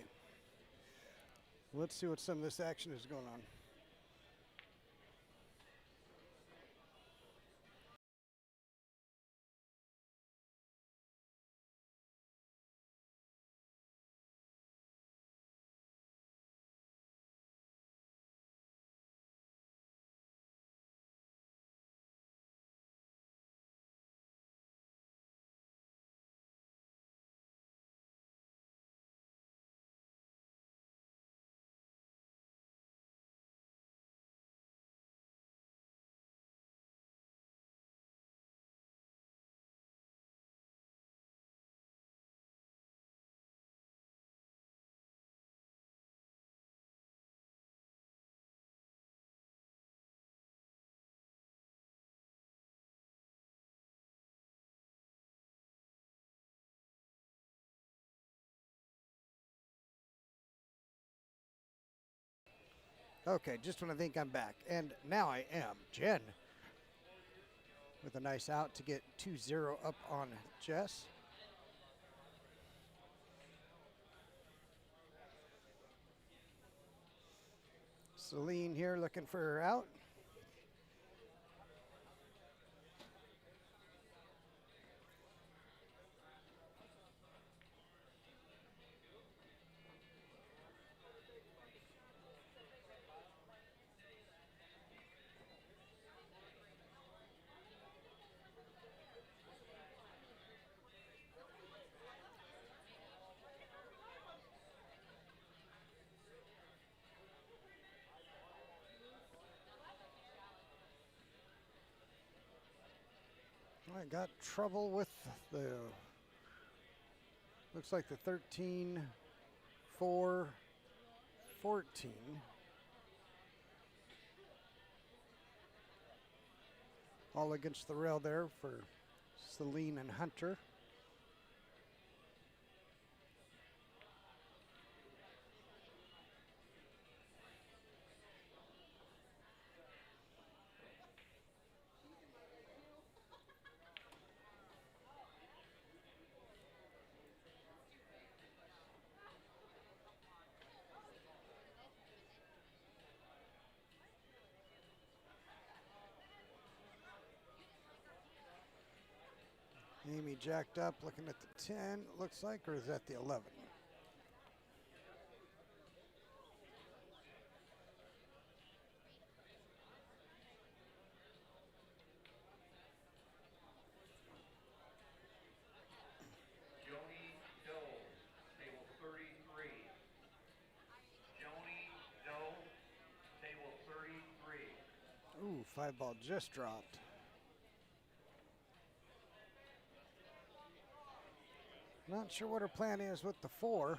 Let's see what some of this action is going on. Okay, just when I think I'm back. And now I am. Jen with a nice out to get 2-0 up on Jess. Celine here looking for her out. I got trouble with the, looks like the 13, 4, 14. All against the rail there for Celine and Hunter. Amy jacked up, looking at the 10, looks like, or is that the 11? Joni Doe, table 33. Joni Doe, table 33. Ooh, 5-ball just dropped. Not sure what her plan is with the 4.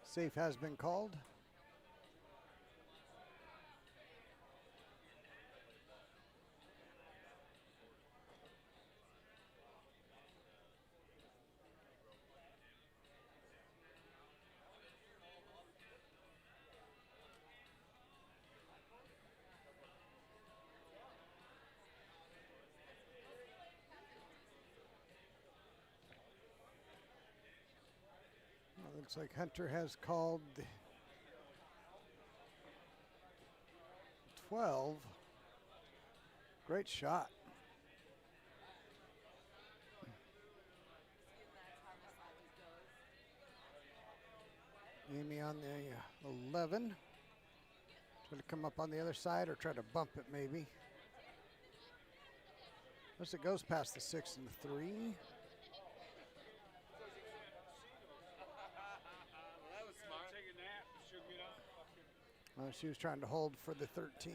Safe has been called. Looks like Hunter has called 12. Great shot. Amy on the 11. Try to come up on the other side or try to bump it maybe. Unless it goes past the 6 and the 3. She was trying to hold for the 13.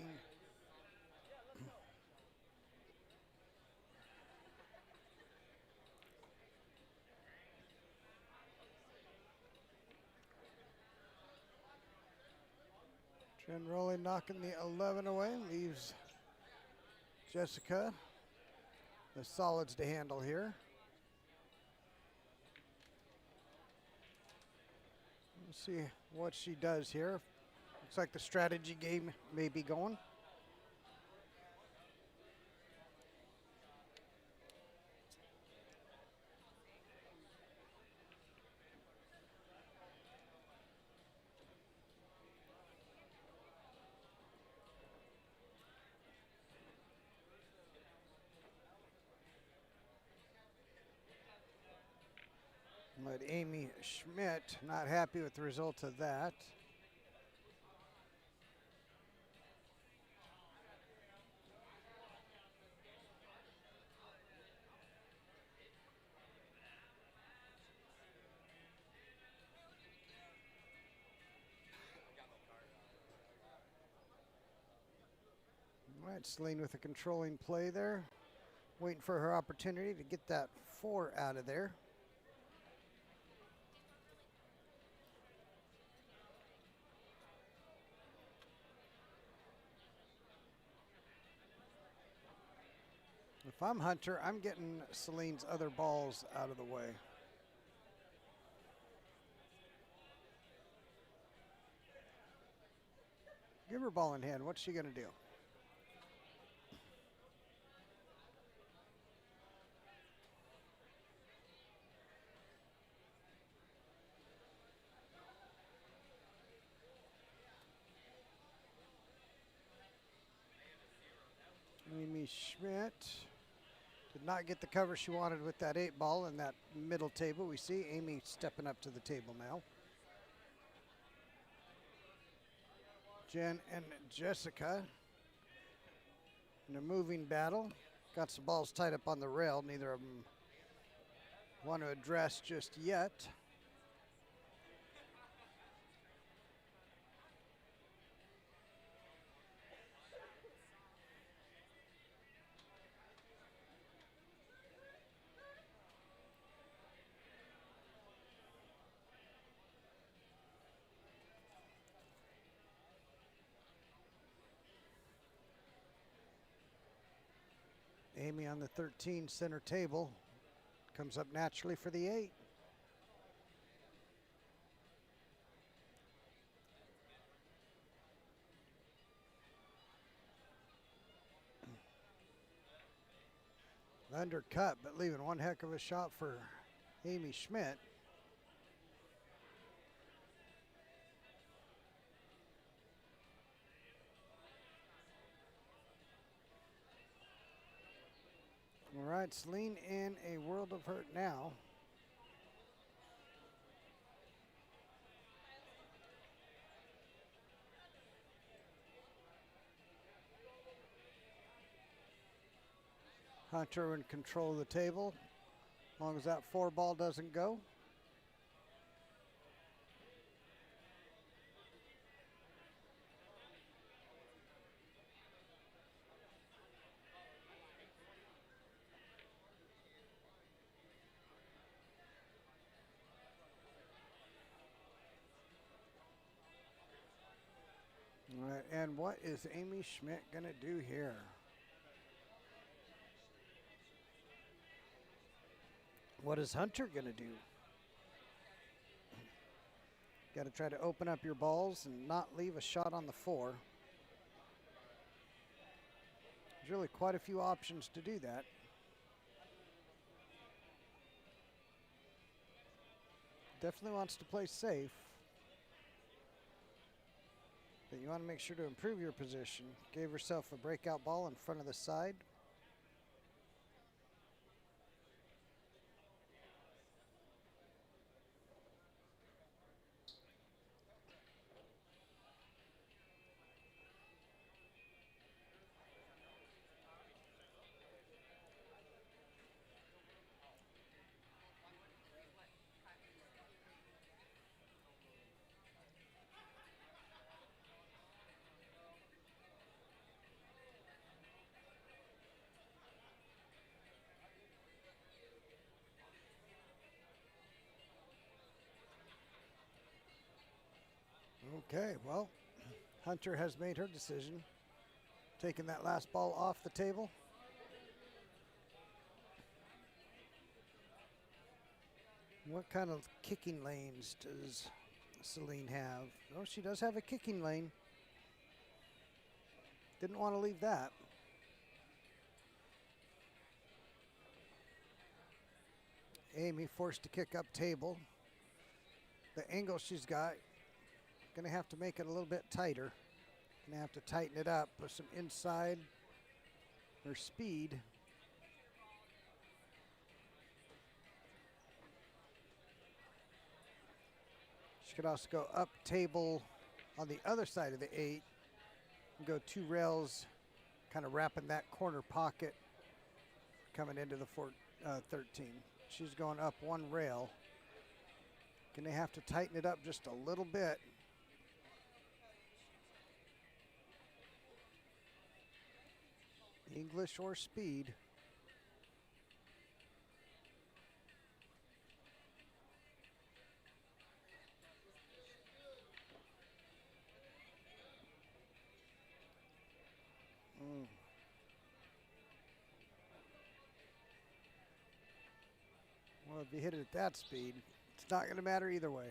Jen Rowley knocking the 11 away, leaves Jessica the solids to handle here. Let's see what she does here. Looks like the strategy game may be going. But Amy Schmidt not happy with the result of that. All right, Celine with a controlling play there. Waiting for her opportunity to get that 4 out of there. If I'm Hunter, I'm getting Celine's other balls out of the way. Give her ball in hand. What's she going to do? Amy Schmidt did not get the cover she wanted with that 8 ball in that middle table. We see Amy stepping up to the table now. Jen and Jessica in a moving battle. Got some balls tied up on the rail. Neither of them want to address just yet. Amy on the 13 center table comes up naturally for the 8. Undercut, but leaving one heck of a shot for Amy Schmidt. All right, Celine in a world of hurt now. Hunter in control of the table, as long as that 4 ball doesn't go. All right, and what is Amy Schmidt going to do here? What is Hunter going to do? Got to try to open up your balls and not leave a shot on the 4. There's really quite a few options to do that. Definitely wants to play safe. But you want to make sure to improve your position. Gave herself a breakout ball in front of the side. Okay, well, Hunter has made her decision. Taking that last ball off the table. What kind of kicking lanes does Celine have? Oh, she does have a kicking lane. Didn't want to leave that. Amy forced to kick up table. The angle she's got, gonna have to make it a little bit tighter. Gonna have to tighten it up with some inside or speed. could also go up table on the other side of the 8 and go 2 rails, kind of wrapping that corner pocket coming into the 13. She's going up 1 rail. Gonna have to tighten it up just a little bit. English or speed. Well, if you hit it at that speed, it's not going to matter either way.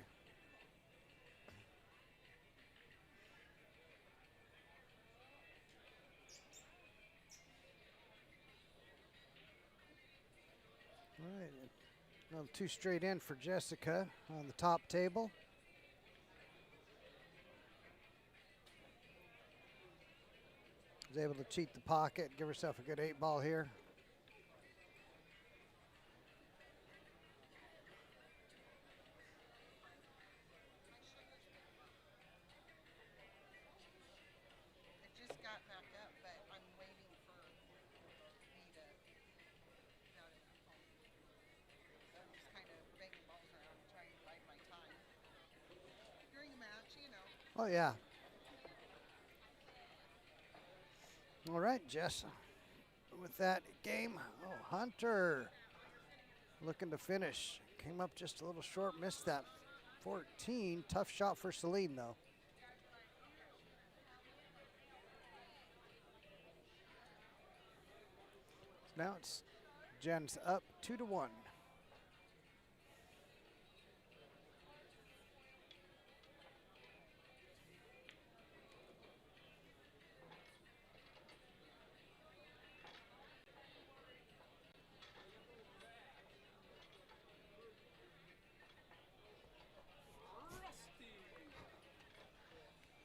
All right, another 2 straight in for Jessica on the top table. Was able to cheat the pocket, give herself a good 8 ball here. Oh, yeah. All right, Jess. With that game, oh, Hunter looking to finish. Came up just a little short, missed that 14. Tough shot for Celine, though. Now it's Jen's up 2-1.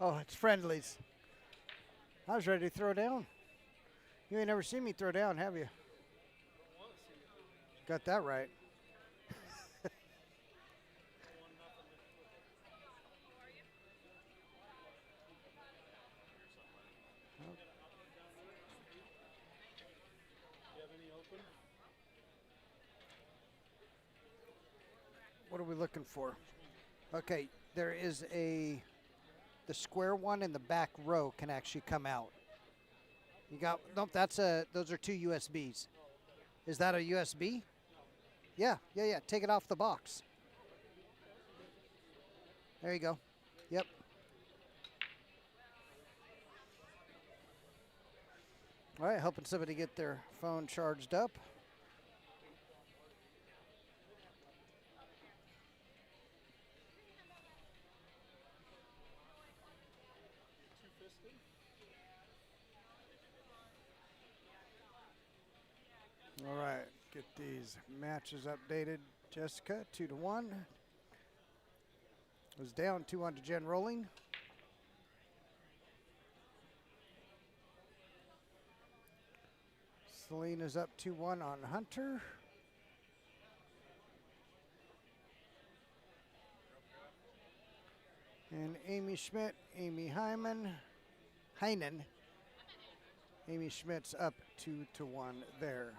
Oh, it's friendlies. I was ready to throw down. You ain't never seen me throw down, have you? Got that right. What are we looking for? Okay, there is the square one in the back row can actually come out. You got, nope, those are 2 USBs. Is that a USB? Yeah, take it off the box. There you go. Yep. All right, helping somebody get their phone charged up. All right, get these matches updated. Jessica, 2-1. Was down 2-1 to Jen Rolling. Celine is up 2-1 on Hunter. And Amy Schmidt, Amy Heinen. Amy Schmidt's up 2-1 there.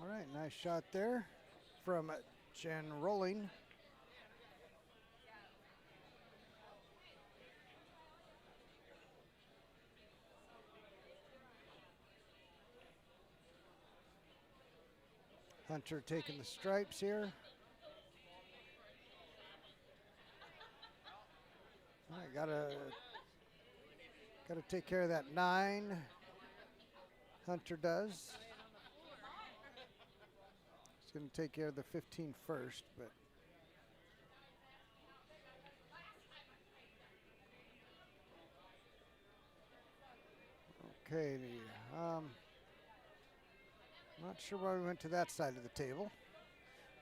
All right, nice shot there from Jen Rolling. Hunter taking the stripes here. All right, gotta take care of that 9. Hunter does. He's going to take care of the 15 first, but okay. Not sure why we went to that side of the table.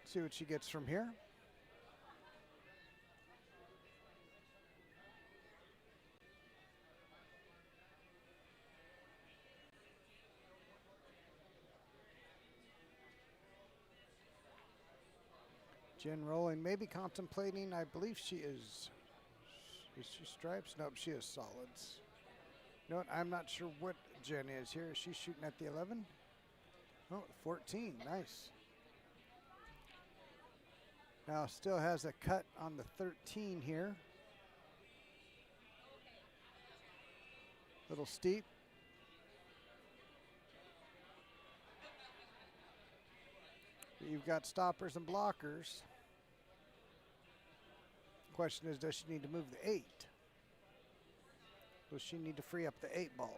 See what she gets from here. Jen rolling, maybe contemplating. I believe she is. Is she stripes? Nope, she is solids. You know what? I'm not sure what Jen is here. Is she shooting at the 11? Oh, 14. Nice. Now still has a cut on the 13 here. Little steep. But you've got stoppers and blockers. Question is, does she need to move the 8? Does she need to free up the 8 ball?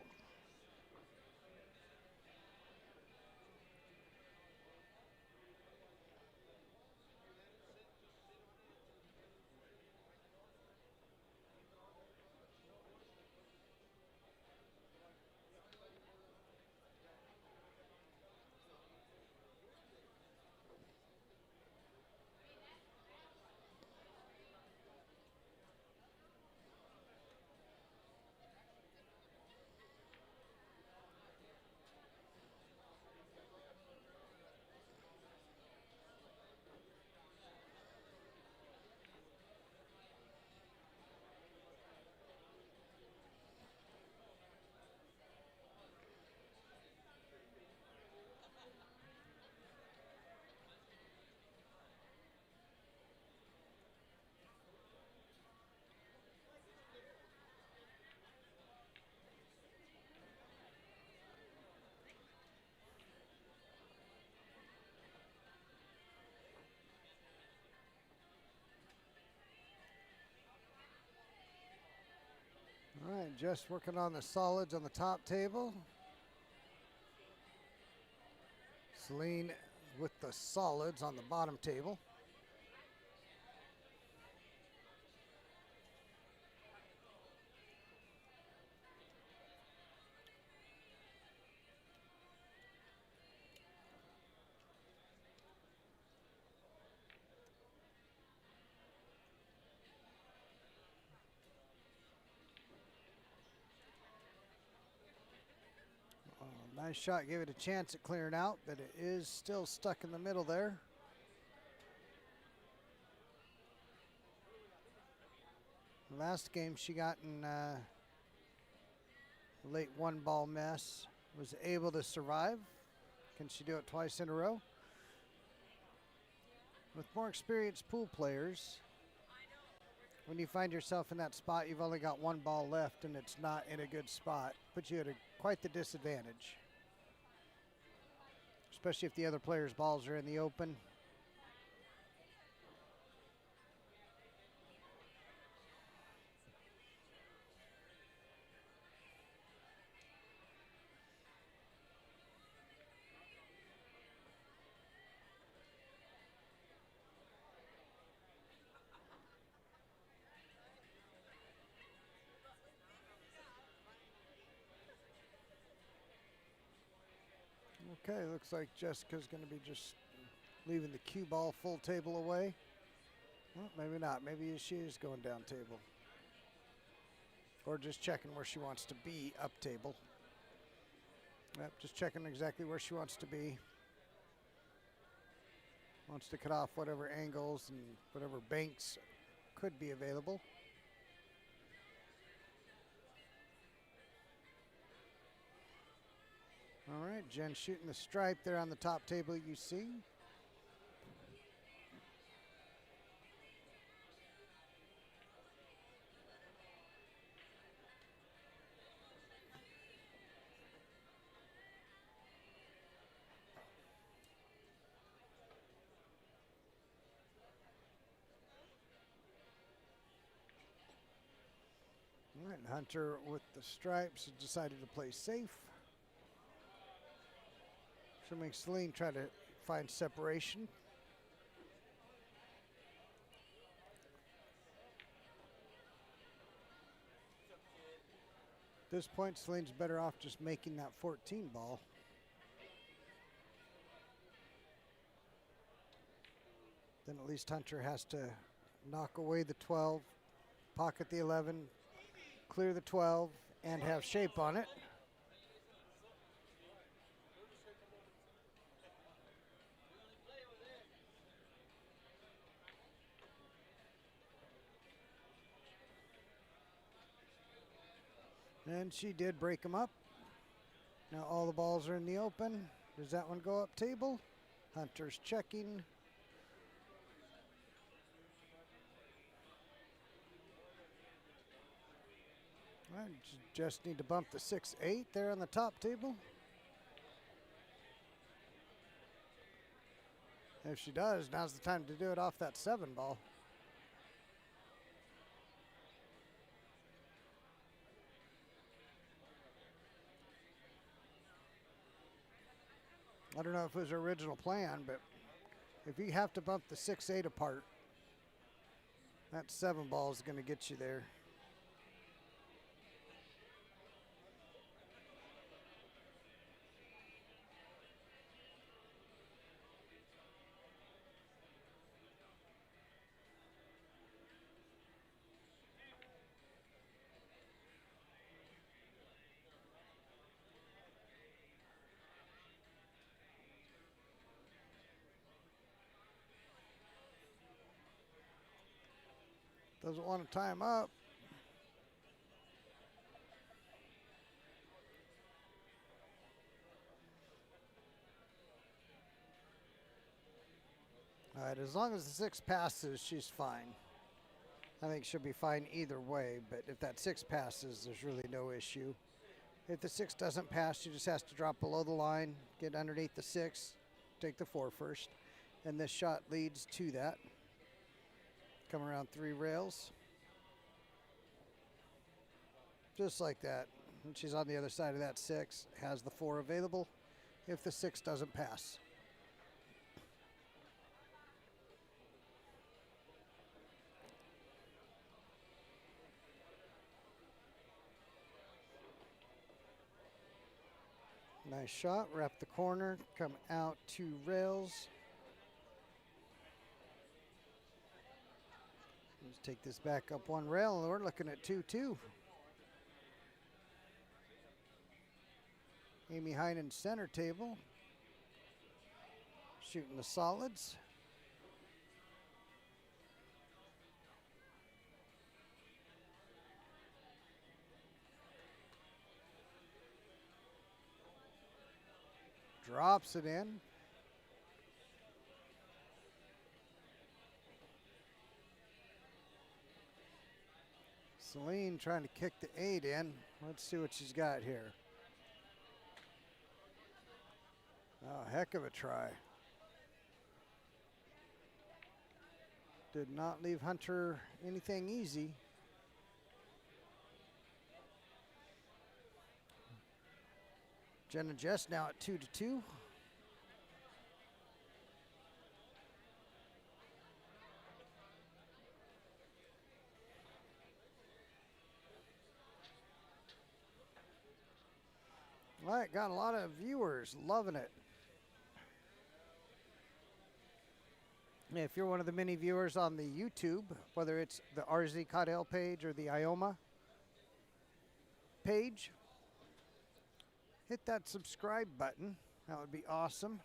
All right, just working on the solids on the top table. Celine with the solids on the bottom table. Nice shot, gave it a chance at clearing out, but it is still stuck in the middle there. Last game she got in a late 1-ball mess, was able to survive. Can she do it twice in a row? With more experienced pool players, when you find yourself in that spot, you've only got 1 ball left and it's not in a good spot, puts you at quite the disadvantage. Especially if the other player's balls are in the open. Okay, looks like Jessica's going to be just leaving the cue ball full table away. Well, maybe not. Maybe she is going down table. Or just checking where she wants to be up table. Yep, just checking exactly where she wants to be. Wants to cut off whatever angles and whatever banks could be available. All right, Jen shooting the stripe there on the top table you see. All right, Hunter with the stripes has decided to play safe. So makes Celine try to find separation. At this point, Celine's better off just making that 14 ball. Then at least Hunter has to knock away the 12, pocket the 11, clear the 12, and have shape on it. And she did break them up. Now all the balls are in the open. Does that one go up table? Hunter's checking. I just need to bump the 6-8 there on the top table. If she does, now's the time to do it off that 7 ball. I don't know if it was her original plan, but if you have to bump the 6-8 apart, that 7 ball is going to get you there. Doesn't want to tie him up. All right, as long as the 6 passes, she's fine. I think she'll be fine either way, but if that 6 passes, there's really no issue. If the 6 doesn't pass, she just has to drop below the line, get underneath the 6, take the 4 first, and this shot leads to that. Come around 3 rails. Just like that. And she's on the other side of that 6, has the 4 available if the 6 doesn't pass. Nice shot, wrap the corner, come out 2 rails. Let's take this back up 1 rail, and we're looking at 2-2. Amy Heinen center table, shooting the solids. Drops it in. Celine trying to kick the 8 in. Let's see what she's got here. Oh, heck of a try. Did not leave Hunter anything easy. Jen and Jess now at 2-2. All right, got a lot of viewers loving it. If you're one of the many viewers on the YouTube, whether it's the RZ Caudale page or the Ioma page, hit that subscribe button. That would be awesome.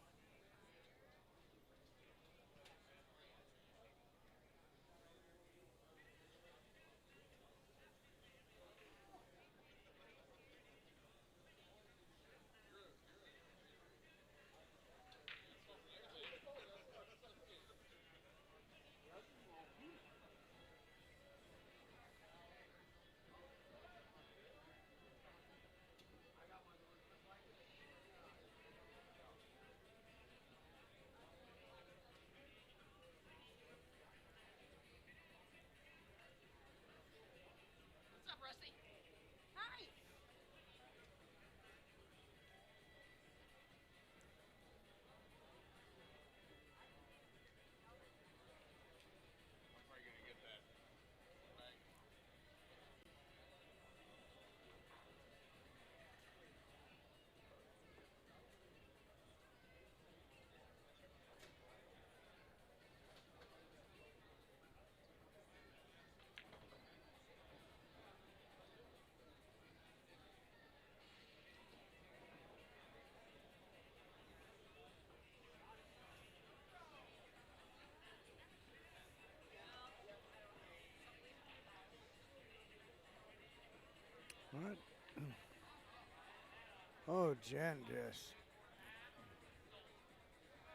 Oh, Jen just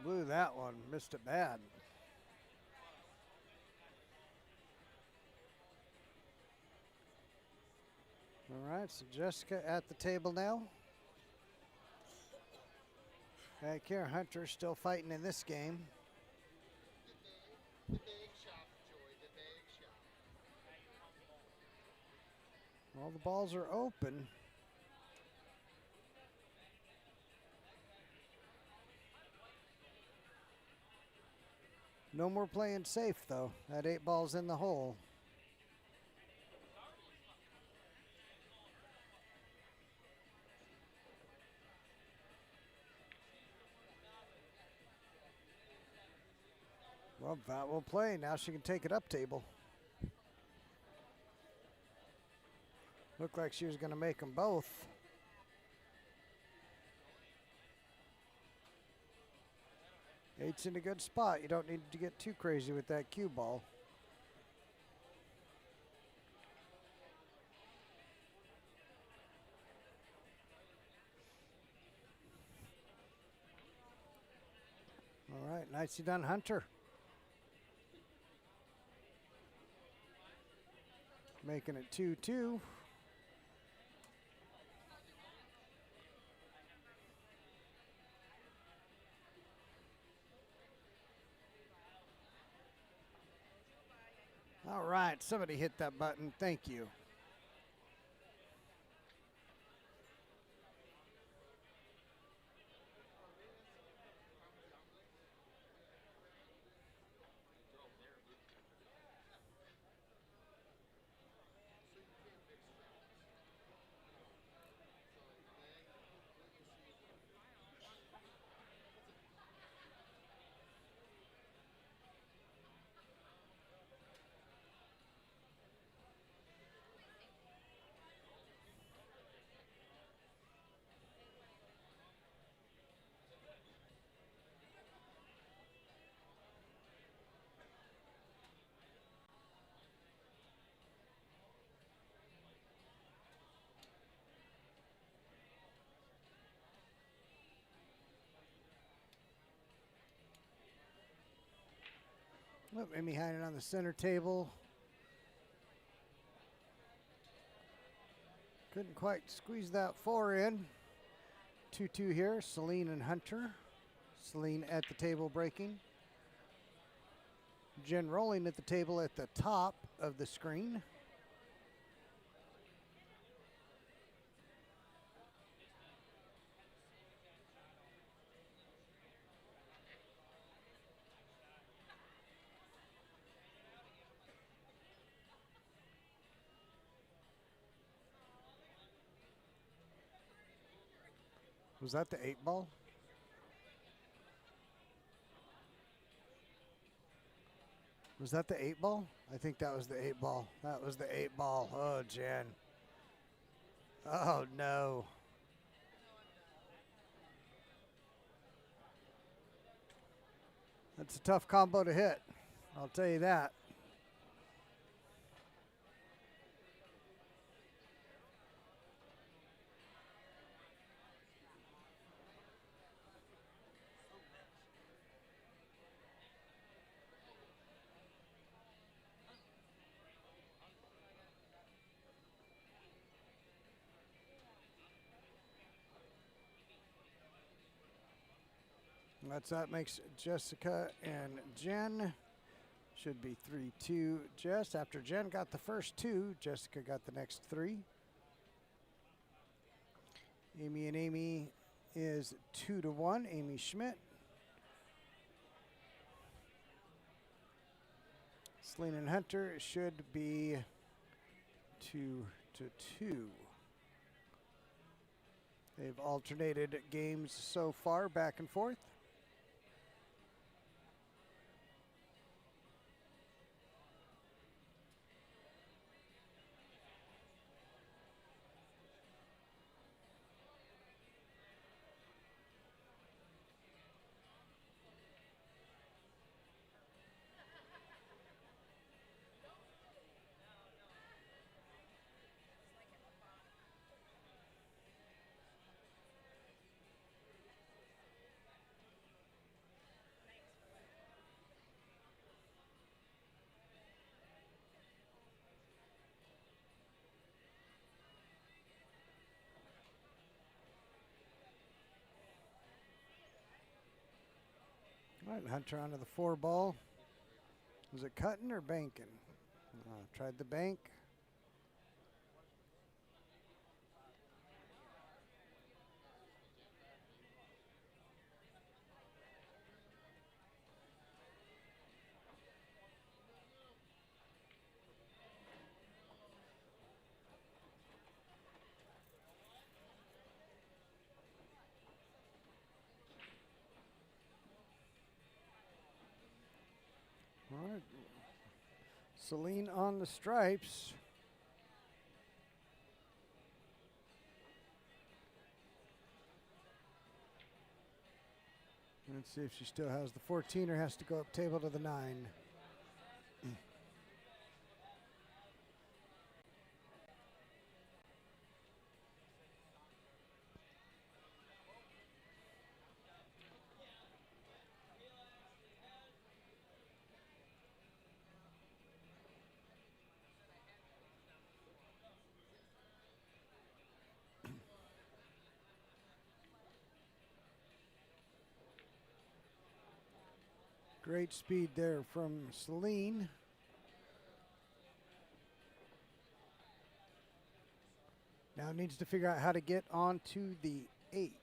blew that one. Missed it bad. All right, so Jessica at the table now. Back here, Hunter still fighting in this game. The big shop, Joey, the big shop. All the balls are open. No more playing safe, though. That 8 ball's in the hole. Well, that will play. Now she can take it up table. Looked like she was going to make them both. Eight's in a good spot. You don't need to get too crazy with that cue ball. All right, nicely done, Hunter. Making it 2-2. All right, somebody hit that button. Thank you. Look, Amy had it on the center table. Couldn't quite squeeze that 4 in. 2-2 here, Celine and Hunter. Celine at the table breaking. Jen rolling at the table at the top of the screen. Was that the 8 ball? Was that the 8 ball? I think that was the 8 ball. That was the 8 ball. Oh, Jen. Oh, no. That's a tough combo to hit. I'll tell you that. That makes Jessica and Jen. Should be 3-2 Jess. After Jen got the first 2, Jessica got the next 3. Amy and Amy is 2-1. Amy Schmidt. Celine and Hunter should be 2-2. They've alternated games so far, back and forth. All right, Hunter onto the 4 ball. Was it cutting or banking? Tried the bank. All right. Celine on the stripes. Let's see if she still has the 14 or has to go up table to the 9. Great speed there from Celine. Now needs to figure out how to get onto the 8.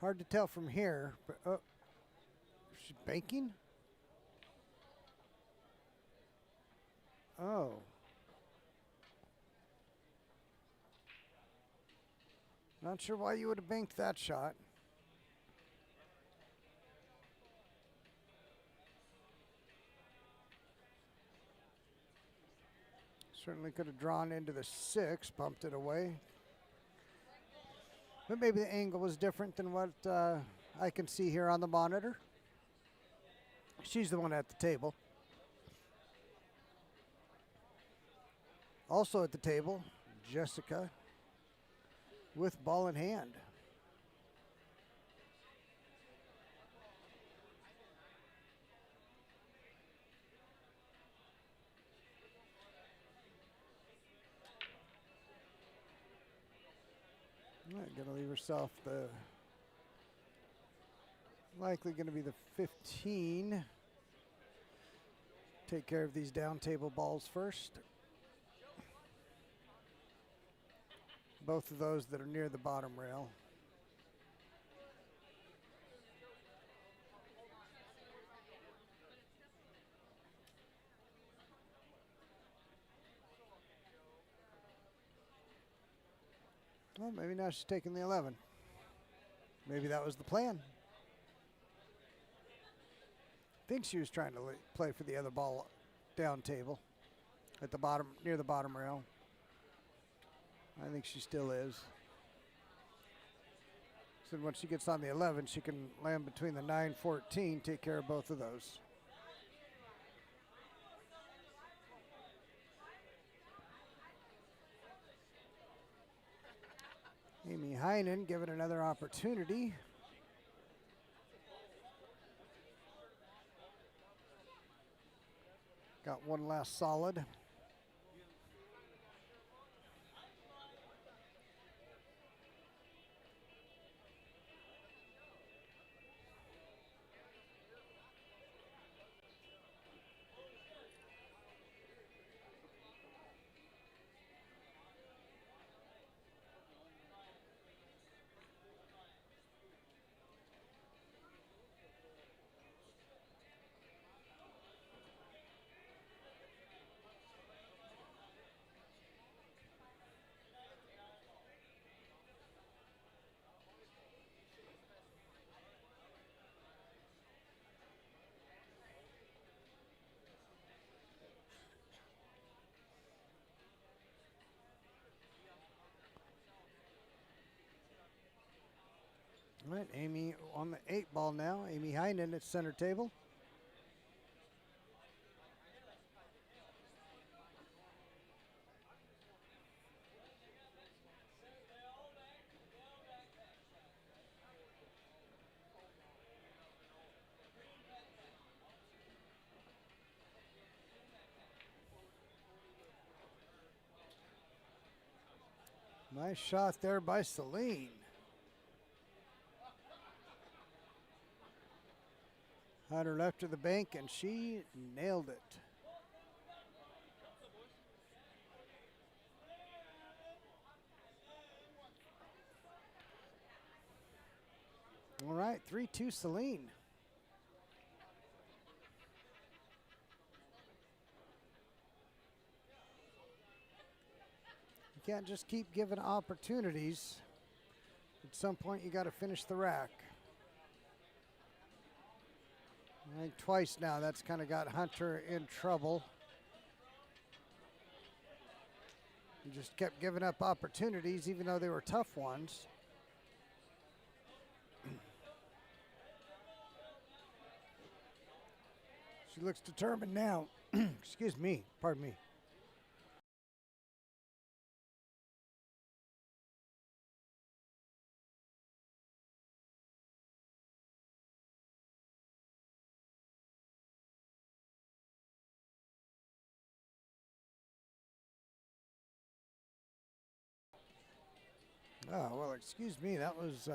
Hard to tell from here, but oh, she's banking? Oh. Not sure why you would have banked that shot. Certainly could have drawn into the 6, bumped it away. But maybe the angle was different than what I can see here on the monitor. She's the one at the table. Also at the table, Jessica with ball in hand. Gonna leave herself the likely gonna be the 15. Take care of these down table balls first. Both of those that are near the bottom rail. Well, maybe now she's taking the 11. Maybe that was the plan. I think she was trying to play for the other ball down table at the bottom, near the bottom rail. I think she still is. So once she gets on the 11, she can land between the 9-14, take care of both of those. Amy Heinen given another opportunity. Got one last solid. All right, Amy on the 8 ball now. Amy Heinen at center table. Nice shot there by Celine. Had her left to the bank, and she nailed it. All right, 3-2 Celine. You can't just keep giving opportunities. At some point, you got to finish the rack. I think twice now that's kind of got Hunter in trouble. He just kept giving up opportunities, even though they were tough ones. She looks determined now. Excuse me, pardon me. Oh, well, excuse me, that was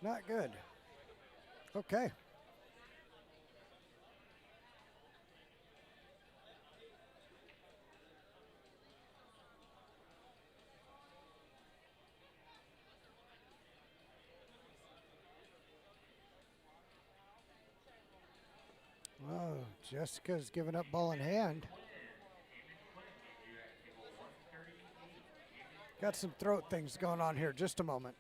not good. Okay. Oh, Jessica's giving up ball in hand. Got some throat things going on here. Just a moment.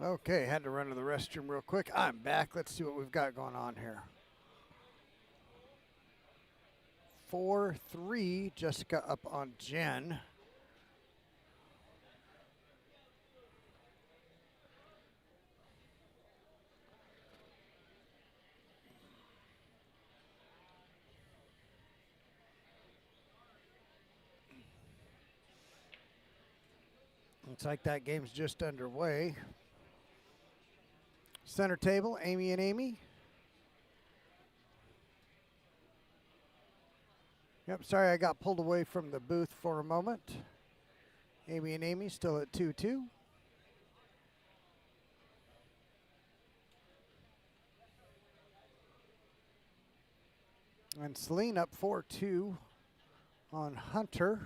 Okay, had to run to the restroom real quick. I'm back. Let's see what we've got going on here. 4-3, Jessica up on Jen. Looks like that game's just underway. Center table, Amy and Amy. Yep, sorry I got pulled away from the booth for a moment. Amy and Amy still at 2-2. And Celine up 4-2 on Hunter.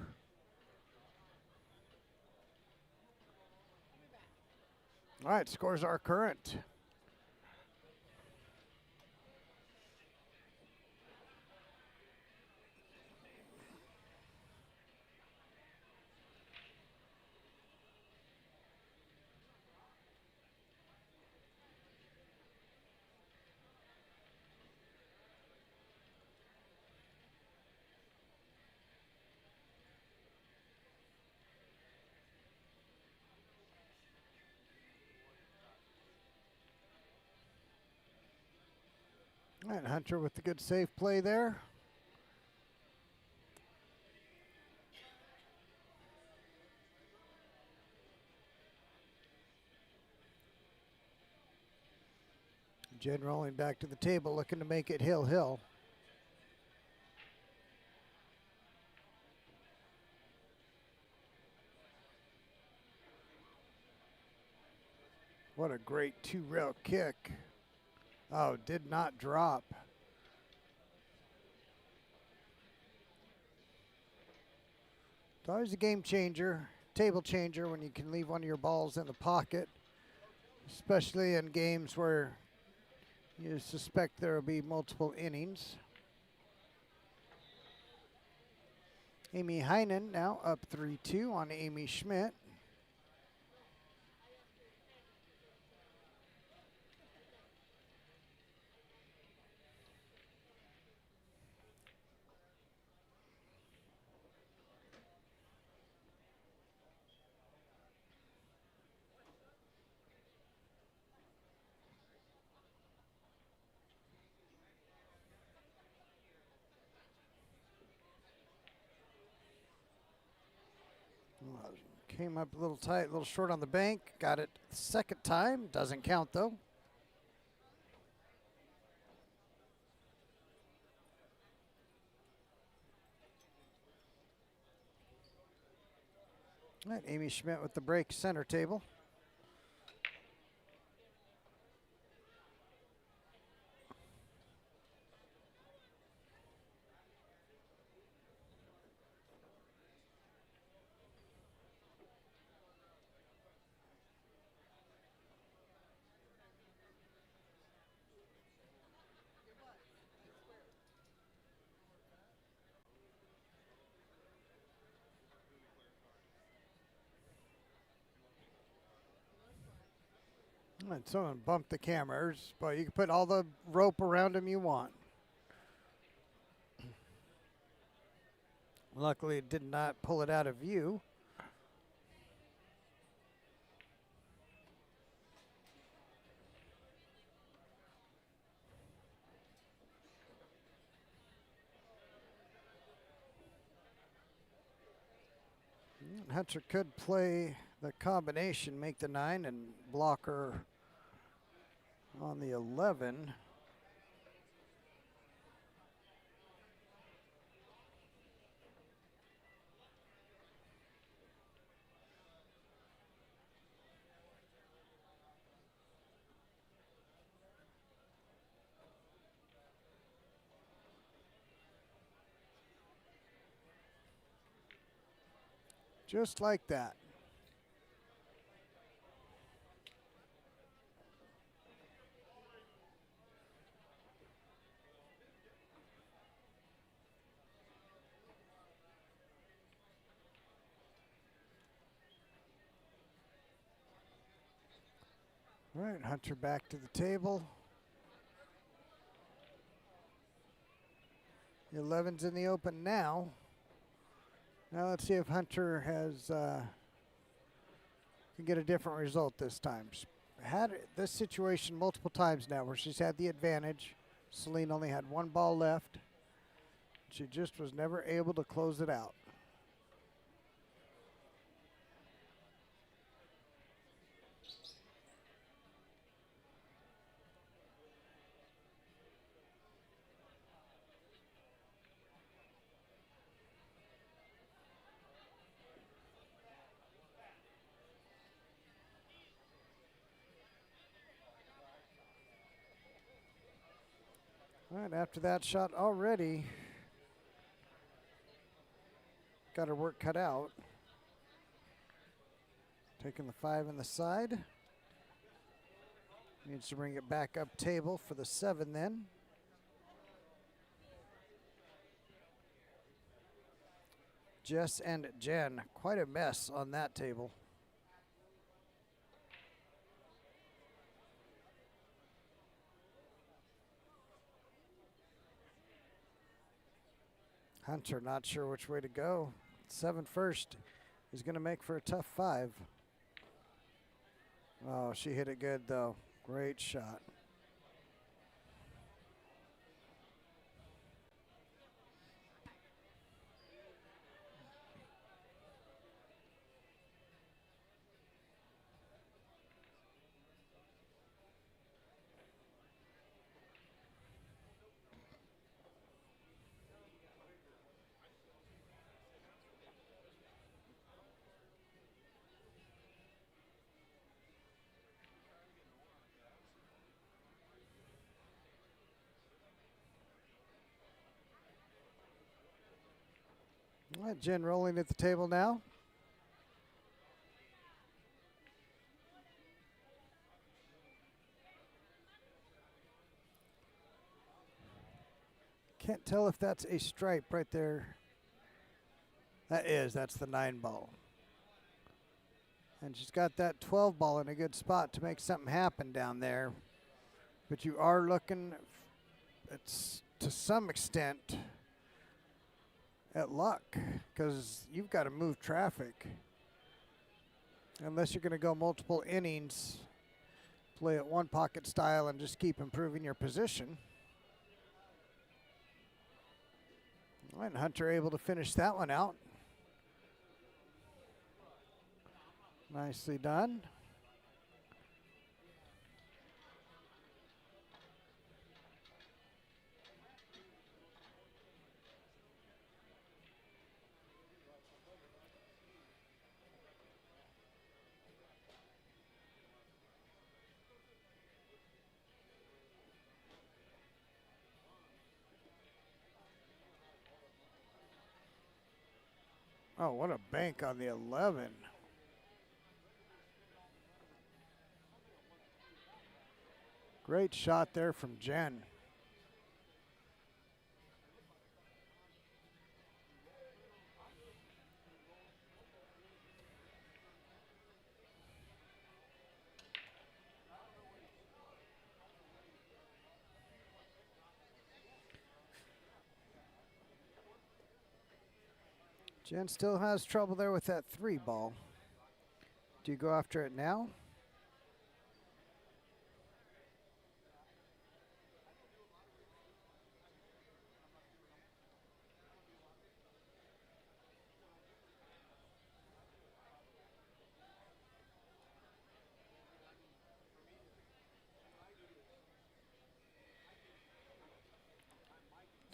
All right, scores are current. All right, Hunter with the good save play there. Jen rolling back to the table, looking to make it hill-hill. What a great two-rail kick. Oh, did not drop. It's always a game changer, table changer when you can leave one of your balls in the pocket, especially in games where you suspect there will be multiple innings. Amy Heinen now up 3-2 on Amy Schmidt. Came up a little tight, a little short on the bank. Got it second time. Doesn't count though. All right, Amy Schmidt with the break center table. And someone bumped the cameras, but you can put all the rope around them you want. Luckily, it did not pull it out of view. Hunter could play the combination, make the 9, and block her on the 11. Just like that. All right, Hunter back to the table. The 11's in the open now. Now let's see if Hunter has can get a different result this time. She's had this situation multiple times now where she's had the advantage. Celine only had one ball left. She just was never able to close it out. All right, after that shot already got her work cut out. Taking the 5 in the side. Needs to bring it back up table for the 7 then. Jess and Jen, quite a mess on that table. Hunter not sure which way to go. 7 first is going to make for a tough 5. Oh, she hit it good though. Great shot. All right, Jen rolling at the table now. Can't tell if that's a stripe right there. That's the 9 ball. And she's got that 12 ball in a good spot to make something happen down there. But you are looking, it's to some extent, at luck, because you've got to move traffic. Unless you're going to go multiple innings, play it one pocket style and just keep improving your position. And Hunter able to finish that one out. Nicely done. Oh, what a bank on the 11. Great shot there from Jen. Jen still has trouble there with that 3 ball. Do you go after it now?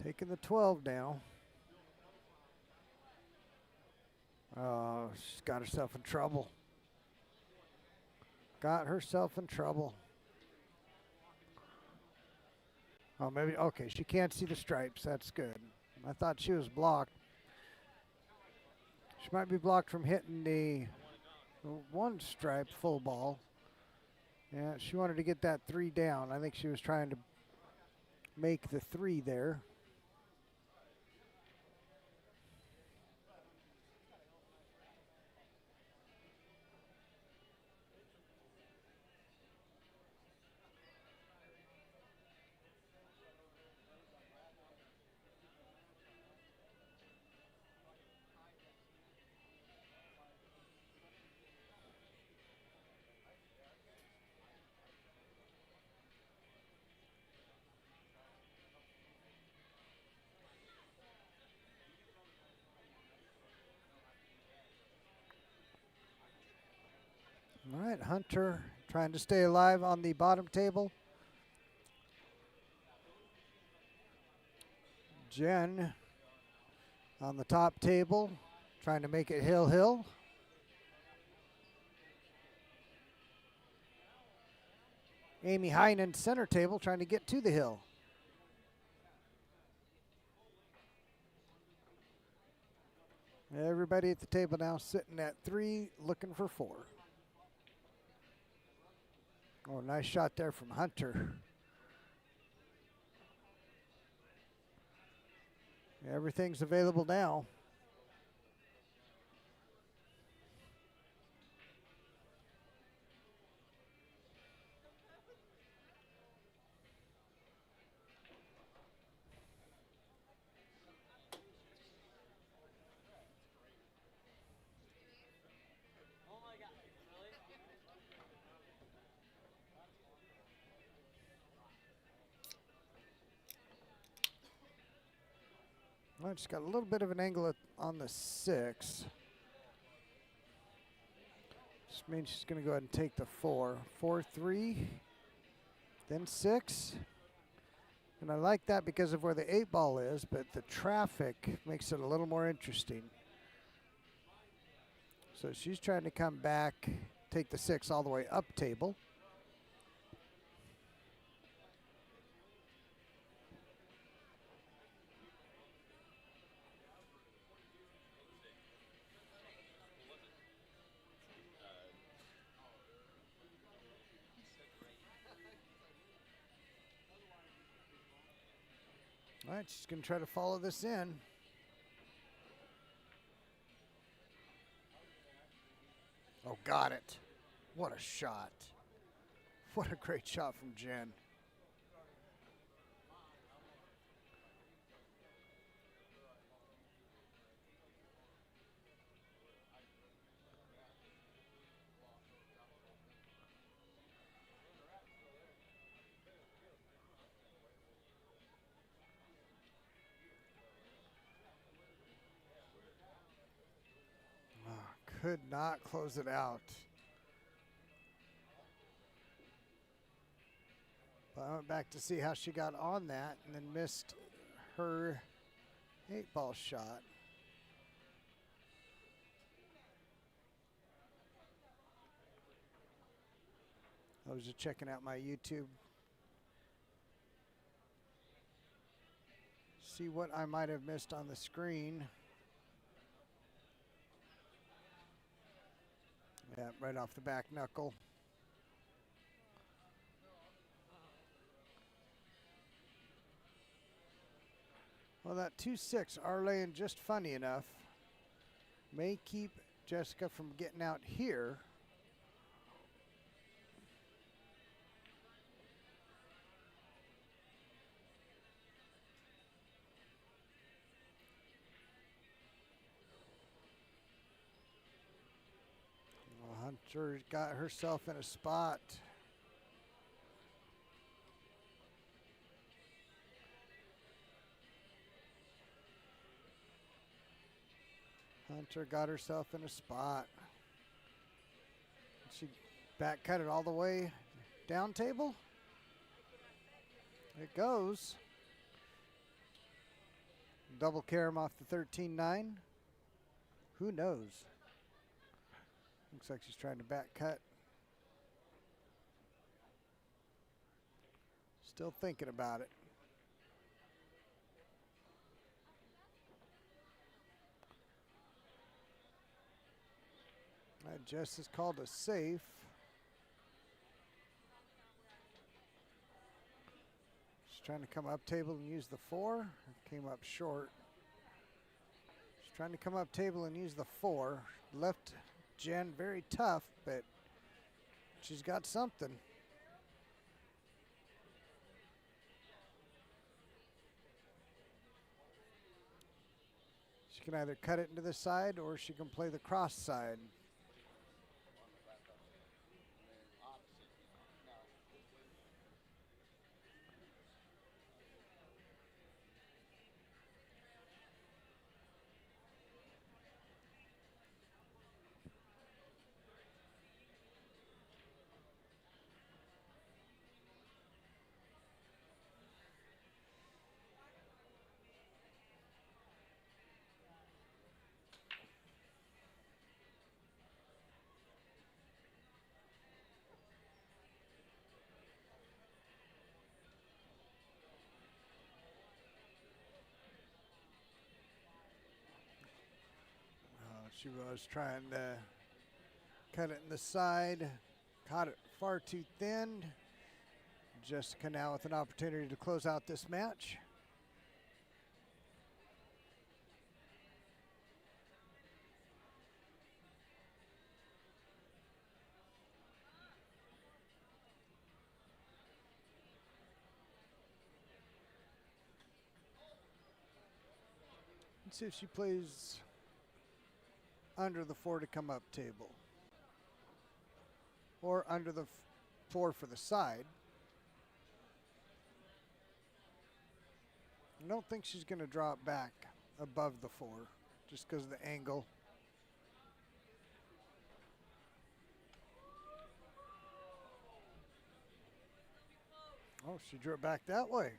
Taking the 12 now. Oh, she's got herself in trouble. Got herself in trouble. Oh, maybe, okay, she can't see the stripes. That's good. I thought she was blocked. She might be blocked from hitting the 1 stripe full ball. Yeah, she wanted to get that 3 down. I think she was trying to make the 3 there. All right, Hunter trying to stay alive on the bottom table. Jen on the top table, trying to make it hill-hill. Amy Heinen center table, trying to get to the hill. Everybody at the table now sitting at 3, looking for 4. Oh, nice shot there from Hunter. Everything's available now. Well, just got a little bit of an angle on the 6. Just means she's going to go ahead and take the 4. 4, 3, then 6. And I like that because of where the 8 ball is, but the traffic makes it a little more interesting. So she's trying to come back, take the 6 all the way up table. All right, she's going to try to follow this in. Oh, got it. What a shot. What a great shot from Jen. Could not close it out. But I went back to see how she got on that and then missed her 8 ball shot. I was just checking out my YouTube. See what I might have missed on the screen. Yeah, right off the back knuckle. Well, that 2-6 are laying just funny enough. May keep Jessica from getting out here. Well, Hunter got herself in a spot. Hunter got herself in a spot. She back cut it all the way down table. It goes. Double carom off the 13-9. Who knows? Looks like she's trying to back cut. Still thinking about it. Jess is called a safe. She's trying to come up table and use the 4. Came up short. She's trying to come up table and use the 4. Left Jen very tough, but she's got something. She can either cut it into the side or she can play the cross side. She was trying to cut it in the side, caught it far too thin. Jessica now with an opportunity to close out this match. Let's see if she plays under the 4 to come up table. Or under the 4 for the side. I don't think she's going to drop back above the 4 just because of the angle. Oh, she drew it back that way.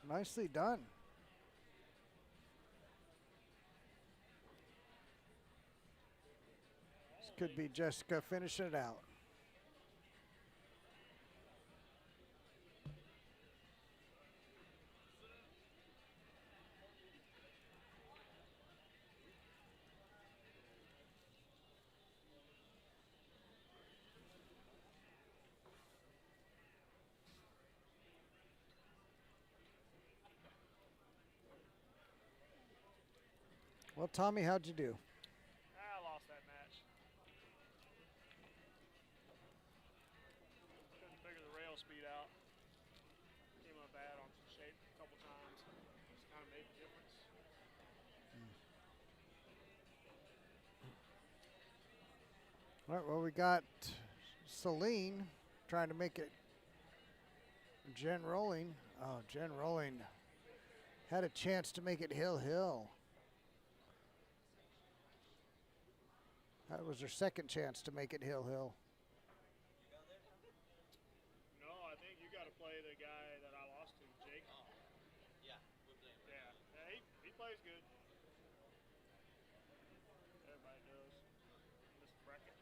Nicely done. This could be Jessica finishing it out. Well, Tommy, how'd you do? I lost that match. Couldn't figure the rail speed out. Came up bad on some shape a couple times. Just kind of made the difference. All right, well, we got Celine trying to make it Jen rolling. Oh, Jen rolling had a chance to make it hill. That was her second chance to make it hill. No, I think you got to play the guy that I lost to, Jake. Oh, yeah, He plays good. Everybody does. This bracket.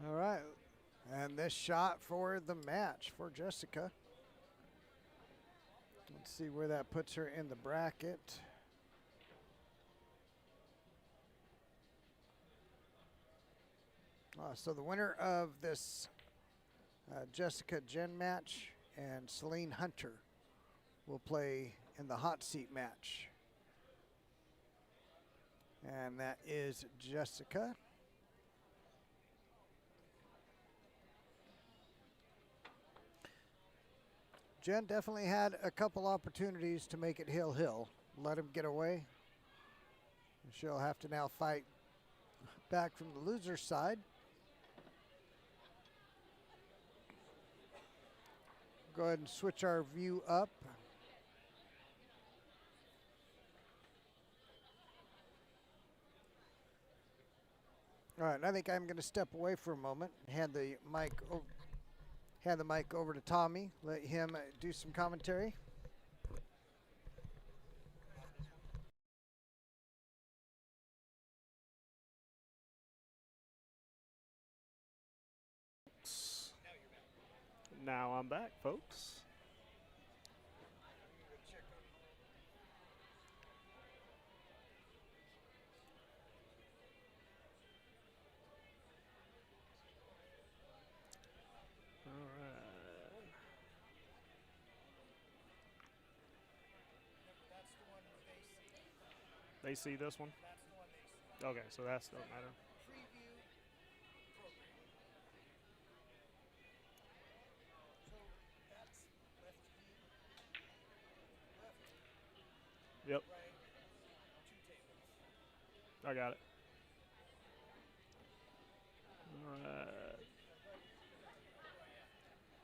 All right, and this shot for the match for Jessica. Let's see where that puts her in the bracket. So the winner of this Jessica Jen match and Celine Hunter will play in the hot seat match. And that is Jessica. Jen definitely had a couple opportunities to make it hill. Let him get away. She'll have to now fight back from the loser's side. Go ahead and switch our view up. All right, I think I'm going to step away for a moment. Hand the mic over to Tommy. Let him do some commentary. Now I'm back, folks. All right. That's the one where they see. They see this one? That's the one they see. Okay, so that doesn't matter. Preview program. So that's left view. Left, Yep, right, 2 tables. I got it. All right.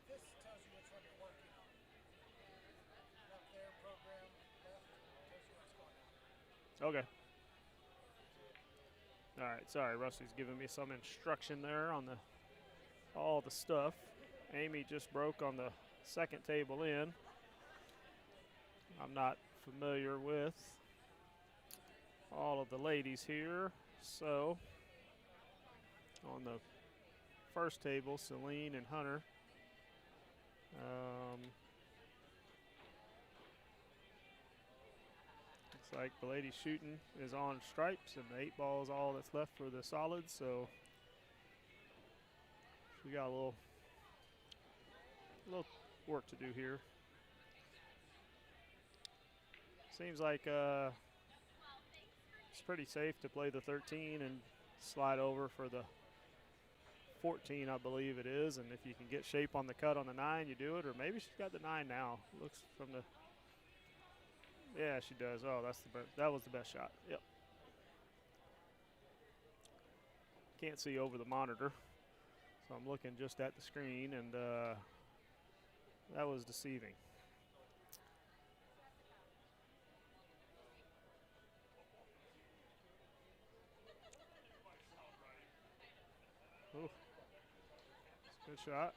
This tells you which one you're working on. Up there, program, left, tells you what's going on. Okay. All right, sorry, Rusty's giving me some instruction there on all the stuff. Amy just broke on the second table in. I'm not familiar with all of the ladies here, so on the first table, Celine and Hunter. Looks like the lady shooting is on stripes, and the 8 ball is all that's left for the solids. So we got a little work to do here. Seems like it's pretty safe to play the 13 and slide over for the 14, I believe it is. And if you can get shape on the cut on the 9, you do it. Or maybe she's got the 9 now. Looks from the, yeah, she does. Oh, that was the best shot. Yep. Can't see over the monitor, so I'm looking just at the screen, and that was deceiving. Ooh. Good shot.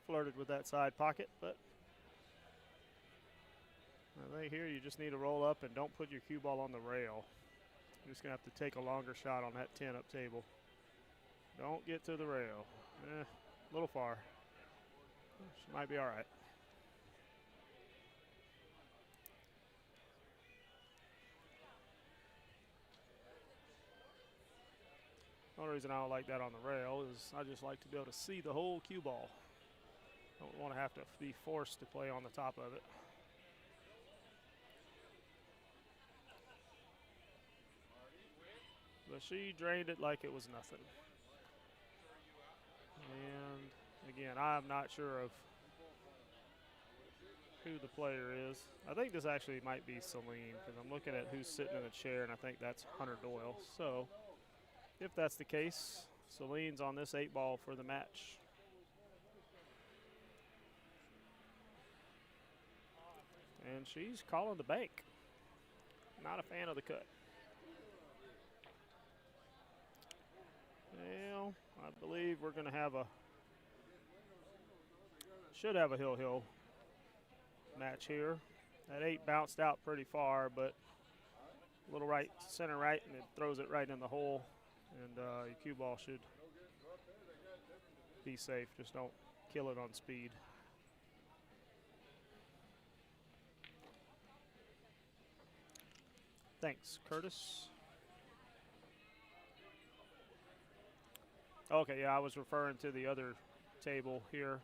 Flirted with that side pocket, but I think here you just need to roll up and don't put your cue ball on the rail. You're just going to have to take a longer shot on that 10 up table. Don't get to the rail. A little far. She might be all right. The only reason I don't like that on the rail is I just like to be able to see the whole cue ball. Don't want to have to be forced to play on the top of it. But she drained it like it was nothing. And again, I'm not sure of who the player is. I think this actually might be Celine, because I'm looking at who's sitting in the chair, and I think that's Hunter Doyle. So if that's the case, Celine's on this 8 ball for the match. And she's calling the bank. Not a fan of the cut. Well, I believe we're going to have should have a hill match here. That 8 bounced out pretty far, but a little right, center right, and it throws it right in the hole. And your cue ball should be safe. Just don't kill it on speed. Thanks, Curtis. Okay, yeah, I was referring to the other table here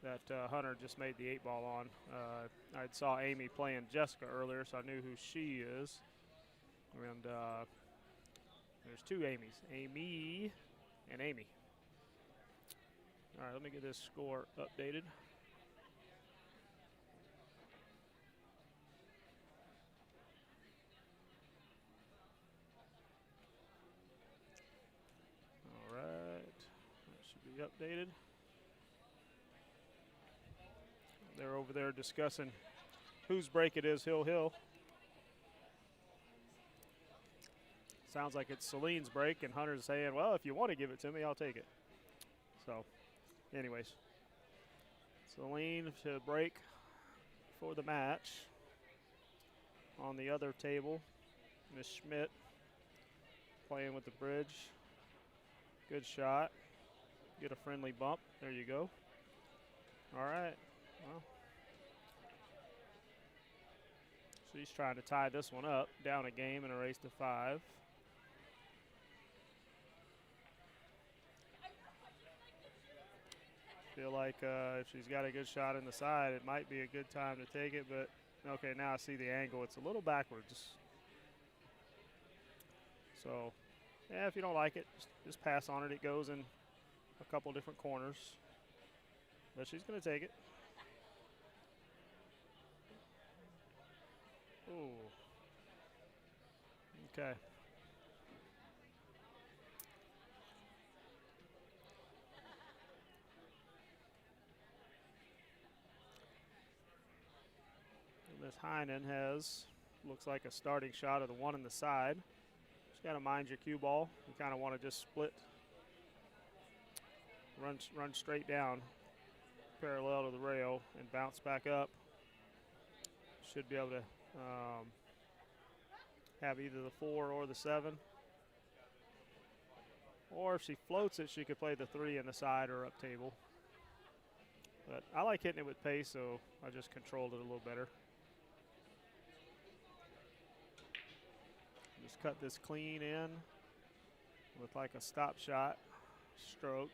that Hunter just made the 8 ball on. I saw Amy playing Jessica earlier, so I knew who she is. And there's 2 Amy's, Amy and Amy. All right, let me get this score updated. All right, that should be updated. They're over there discussing whose break it is, Hill. Sounds like it's Celine's break, and Hunter's saying, well, if you want to give it to me, I'll take it. So, anyways, Celine to break for the match. On the other table, Miss Schmidt playing with the bridge. Good shot. Get a friendly bump. There you go. All right. Well, she's trying to tie this one up, down a game and a race to 5. Feel like if she's got a good shot in the side, it might be a good time to take it, but okay, now I see the angle. It's a little backwards. So, yeah, if you don't like it, just pass on it. It goes in a couple different corners, but she's going to take it. Ooh. Okay. Miss Heinen has, looks like a starting shot of the 1 in the side. Just got to mind your cue ball. You kind of want to just split, run straight down, parallel to the rail, and bounce back up. Should be able to have either the 4 or the 7. Or if she floats it, she could play the 3 in the side or up table. But I like hitting it with pace, so I just controlled it a little better. Just cut this clean in with like a stop shot stroke,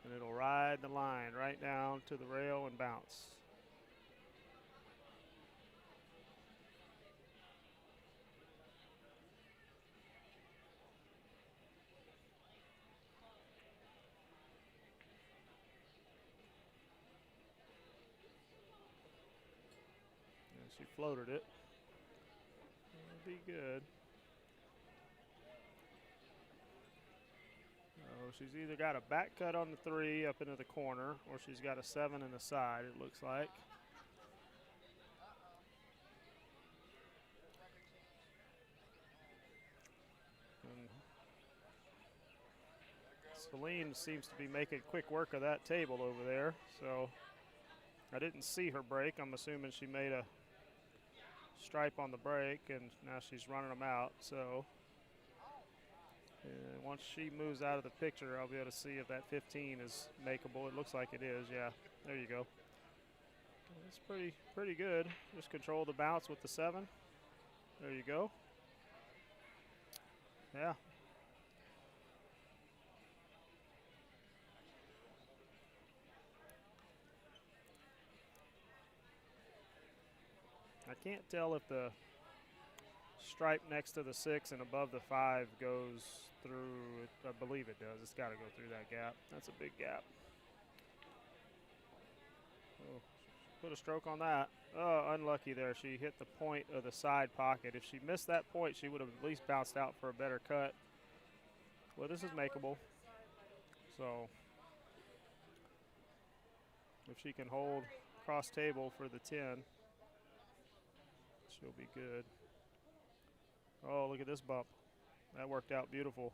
and it'll ride the line right down to the rail and bounce. And she floated it. It'll be good. So she's either got a back cut on the 3 up into the corner, or she's got a 7 in the side, it looks like. And Celine seems to be making quick work of that table over there, so I didn't see her break. I'm assuming she made a stripe on the break, and now she's running them out. So once she moves out of the picture, I'll be able to see if that 15 is makeable. It looks like it is, yeah. There you go. It's pretty good. Just control the bounce with the 7. There you go. Yeah. I can't tell if the stripe next to the 6 and above the 5 goes through. I believe it does. It's got to go through that gap. That's a big gap. Oh, put a stroke on that. Oh, unlucky there. She hit the point of the side pocket. If she missed that point, she would have at least bounced out for a better cut. Well, this is makeable. So if she can hold cross table for the 10, she'll be good. Oh, look at this bump. That worked out beautiful.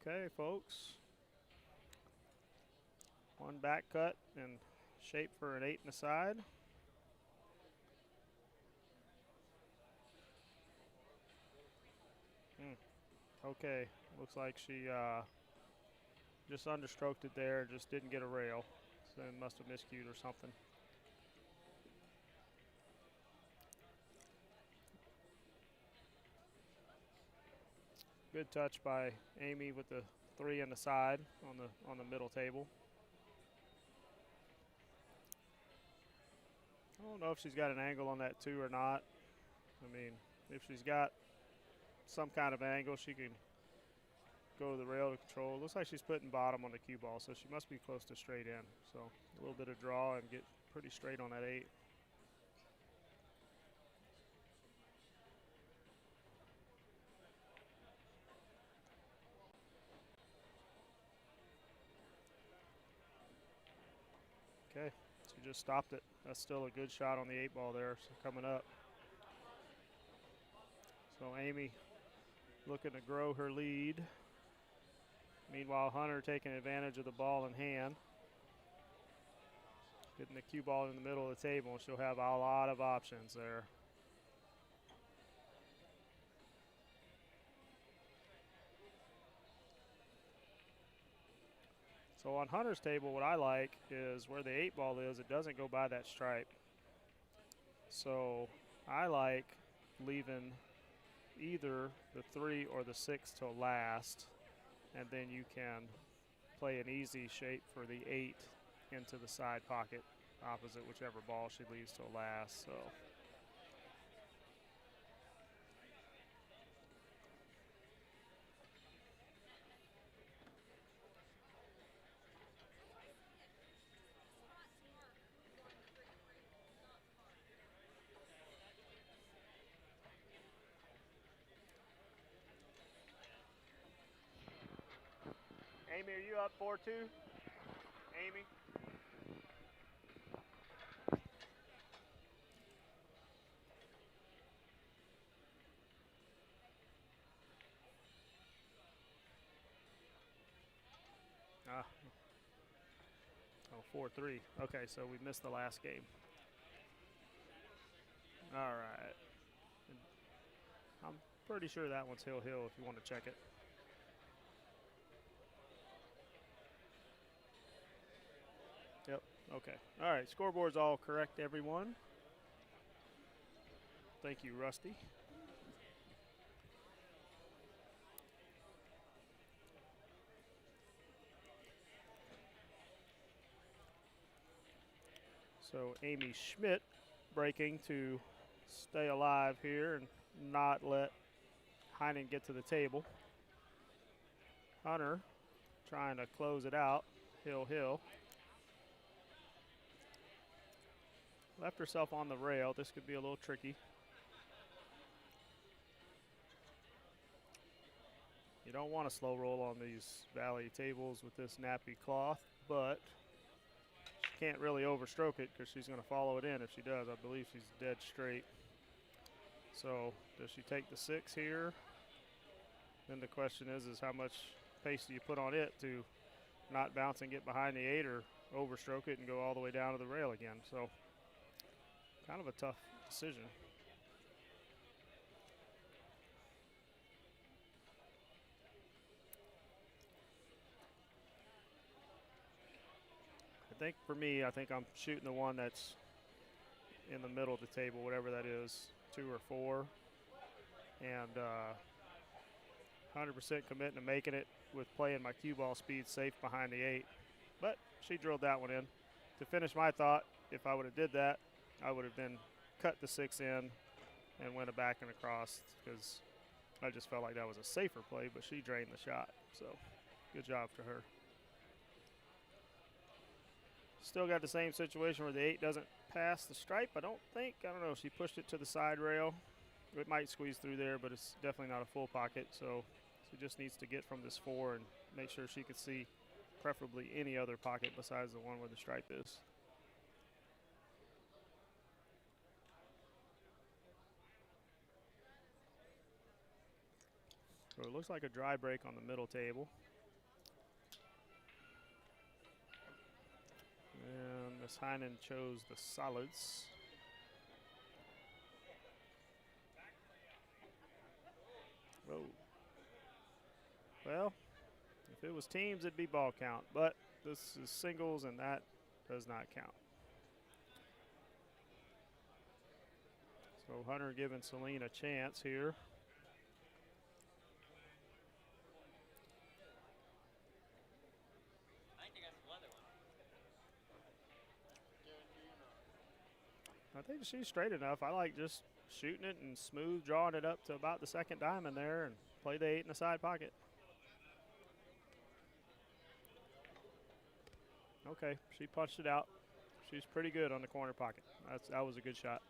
Okay, folks. One back cut and shape for an 8 in the side. Okay, looks like she just understroked it there, just didn't get a rail. So it must have miscued or something. Good touch by Amy with the 3 on the side on the middle table. I don't know if she's got an angle on that 2 or not. I mean, if she's got some kind of angle, she can go to the rail to control. Looks like she's putting bottom on the cue ball, so she must be close to straight in. So a little bit of draw and get pretty straight on that 8. Okay, she just stopped it. That's still a good shot on the 8 ball there, so coming up. So Amy looking to grow her lead. Meanwhile, Hunter taking advantage of the ball in hand. Getting the cue ball in the middle of the table, and she'll have a lot of options there. So on Hunter's table, what I like is where the 8 ball is, it doesn't go by that stripe. So I like leaving either the 3 or the 6 till last, and then you can play an easy shape for the 8 into the side pocket opposite whichever ball she leaves till last. So Amy, are you up 4-2? Amy? Oh, 4-3. Okay, so we missed the last game. All right. Pretty sure that one's hill if you want to check it. Yep, okay. All right, scoreboard's all correct, everyone. Thank you, Rusty. So Amy Schmidt breaking to stay alive here and not let Heinen get to the table. Hunter trying to close it out. Hill. Left herself on the rail. This could be a little tricky. You don't want to slow roll on these valley tables with this nappy cloth, but she can't really overstroke it because she's going to follow it in. If she does, I believe she's dead straight. So does she take the 6 here? Then the question is how much pace do you put on it to not bounce and get behind the 8 or overstroke it and go all the way down to the rail again. So kind of a tough decision. I think for me, I'm shooting the one that's in the middle of the table, whatever that is, 2 or 4. And 100% committing to making it with playing my cue ball speed safe behind the 8. But she drilled that one in. To finish my thought, if I would have did that, I would have then cut the 6 in and went a back and across because I just felt like that was a safer play, but she drained the shot. So good job to her. Still got the same situation where the 8 doesn't pass the stripe, I don't think. I don't know, she pushed it to the side rail. It might squeeze through there, but it's definitely not a full pocket. So she just needs to get from this 4 and make sure she can see preferably any other pocket besides the one where the stripe is. So it looks like a dry break on the middle table. And Miss Heinen chose the solids. Whoa. Well, if it was teams, it'd be ball count, but this is singles, and that does not count. So Hunter giving Celine a chance here. I think she's straight enough. I like just shooting it and smooth drawing it up to about the second diamond there and play the 8 in the side pocket. Okay, she punched it out. She's pretty good on the corner pocket. That was a good shot.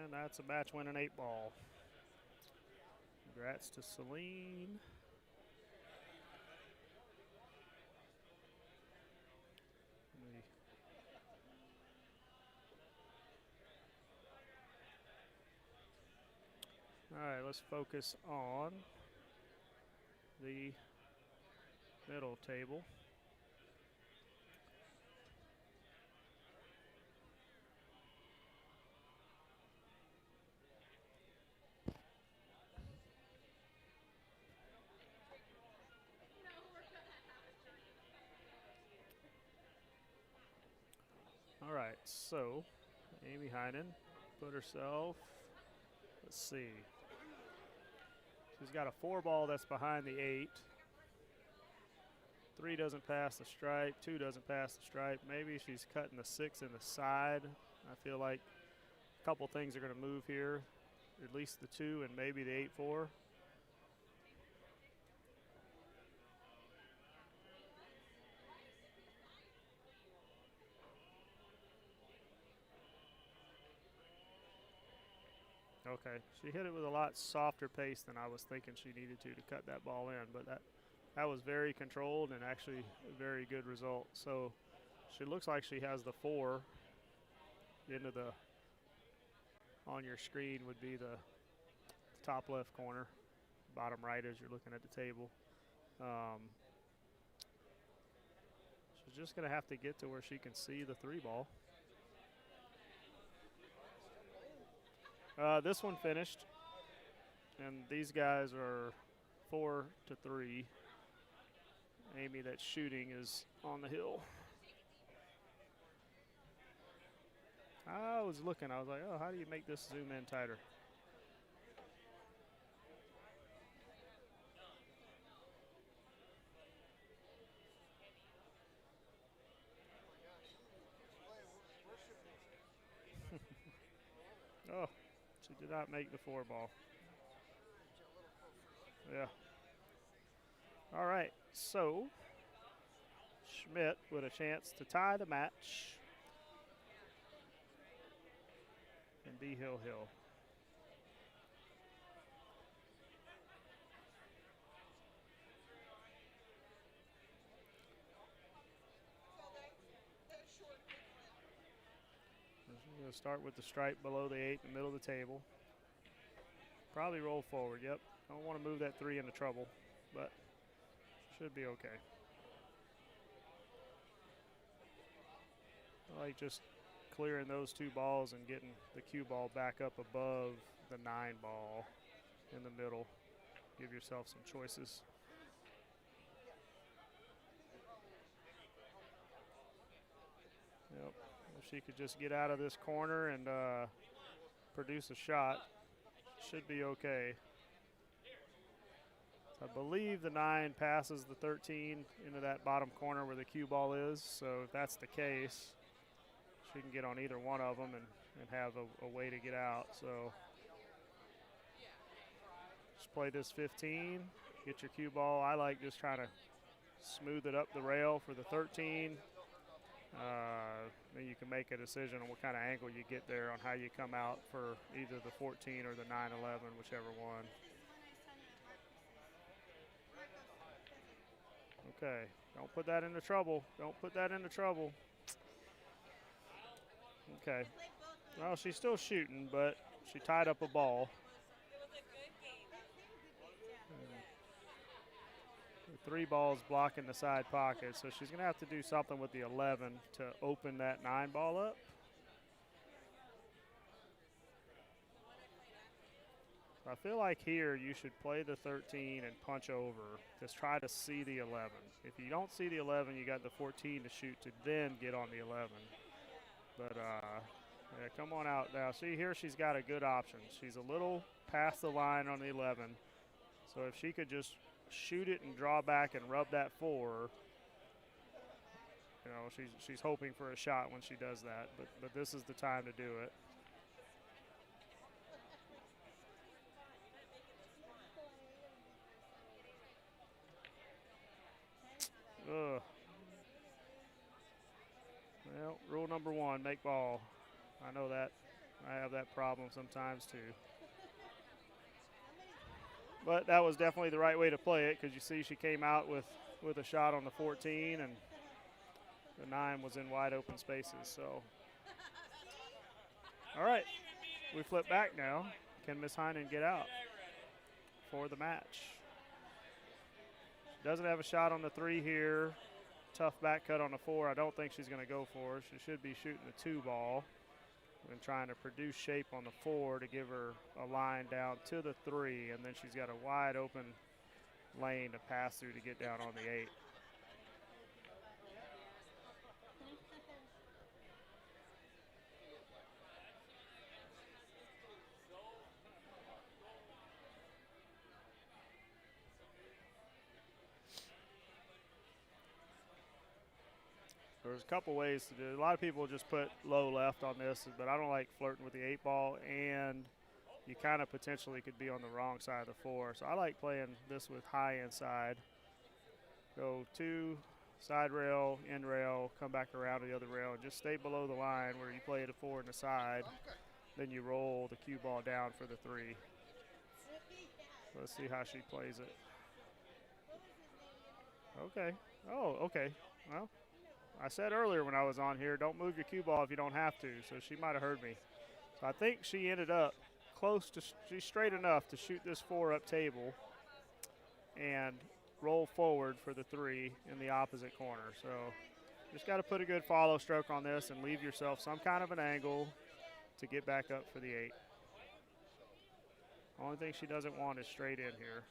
And that's a match-winning 8-ball. Congrats to Celine. All right, let's focus on the middle table. All right, so Amy Heinen put herself, let's see. She's got a 4-ball that's behind the 8. 3 doesn't pass the stripe, 2 doesn't pass the stripe. Maybe she's cutting the 6 in the side. I feel like a couple things are going to move here, at least the 2 and maybe the 8-4. Okay, she hit it with a lot softer pace than I was thinking she needed to cut that ball in, but that was very controlled and actually a very good result. So She looks like she has the 4 into the, on your screen would be the top left corner, bottom right as you're looking at the table. She's just going to have to get to where she can see the 3 ball. This one finished, and these guys are 4-3. Amy, that's shooting, is on the hill. I was looking, I was like, oh, how do you make this zoom in tighter? Oh, she did not make the 4 ball. Yeah. All right, so Schmidt with a chance to tie the match. And be Hill. We're going to start with the stripe below the 8 in the middle of the table. Probably roll forward, yep. Don't want to move that 3 into trouble, but should be okay. I like just clearing those 2 balls and getting the cue ball back up above the 9 ball in the middle. Give yourself some choices. Yep. If she could just get out of this corner and produce a shot, should be okay. I believe the 9 passes the 13 into that bottom corner where the cue ball is. So if that's the case, she can get on either one of them and have a way to get out. So just play this 15, get your cue ball. I like just trying to smooth it up the rail for the 13. Then you can make a decision on what kind of angle you get there on how you come out for either the 14 or the 9-11, whichever one. Okay, don't put that into trouble. Don't put that into trouble. Okay. Well, she's still shooting, but she tied up a ball. The 3 balls blocking the side pocket, so she's going to have to do something with the 11 to open that 9 ball up. I feel like here you should play the 13 and punch over. Just try to see the 11. If you don't see the 11, you got the 14 to shoot to then get on the 11. But yeah, come on out now. See here, she's got a good option. She's a little past the line on the 11. So if she could just shoot it and draw back and rub that 4, you know, she's hoping for a shot when she does that. But this is the time to do it. Ugh. Well, rule number 1, make ball. I know that. I have that problem sometimes too. But that was definitely the right way to play it because you see she came out with a shot on the 14 and the 9 was in wide open spaces. So, all right, we flip back now. Can Miss Heinen get out for the match? Doesn't have a shot on the 3 here. Tough back cut on the 4. I don't think she's going to go for it. She should be shooting the 2 ball and trying to produce shape on the 4 to give her a line down to the 3, and then she's got a wide open lane to pass through to get down on the 8. There's a couple ways to do it. A lot of people just put low left on this, but I don't like flirting with the 8 ball, and you kind of potentially could be on the wrong side of the 4. So I like playing this with high inside. Go 2, side rail, end rail, come back around to the other rail, and just stay below the line where you play the 4 in the side. Then you roll the cue ball down for the 3. So let's see how she plays it. Okay. Oh, okay. Well, I said earlier when I was on here, don't move your cue ball if you don't have to. So she might have heard me. So I think she ended up close to, she's straight enough to shoot this 4 up table and roll forward for the 3 in the opposite corner. So just got to put a good follow stroke on this and leave yourself some kind of an angle to get back up for the 8. Only thing she doesn't want is straight in here.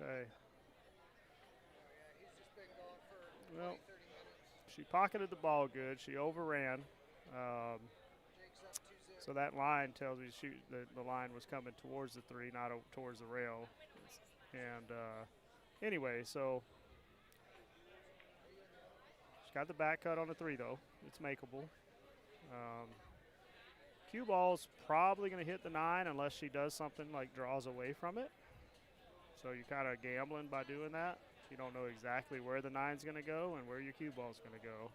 Okay. Well, she pocketed the ball good. She overran. So that line tells me the line was coming towards the 3, not towards the rail. And anyway, so she's got the back cut on the 3, though. It's makeable. Cue ball's probably going to hit the 9 unless she does something like draws away from it. So you're kind of gambling by doing that. You don't know exactly where the 9's going to go and where your cue ball's going to go.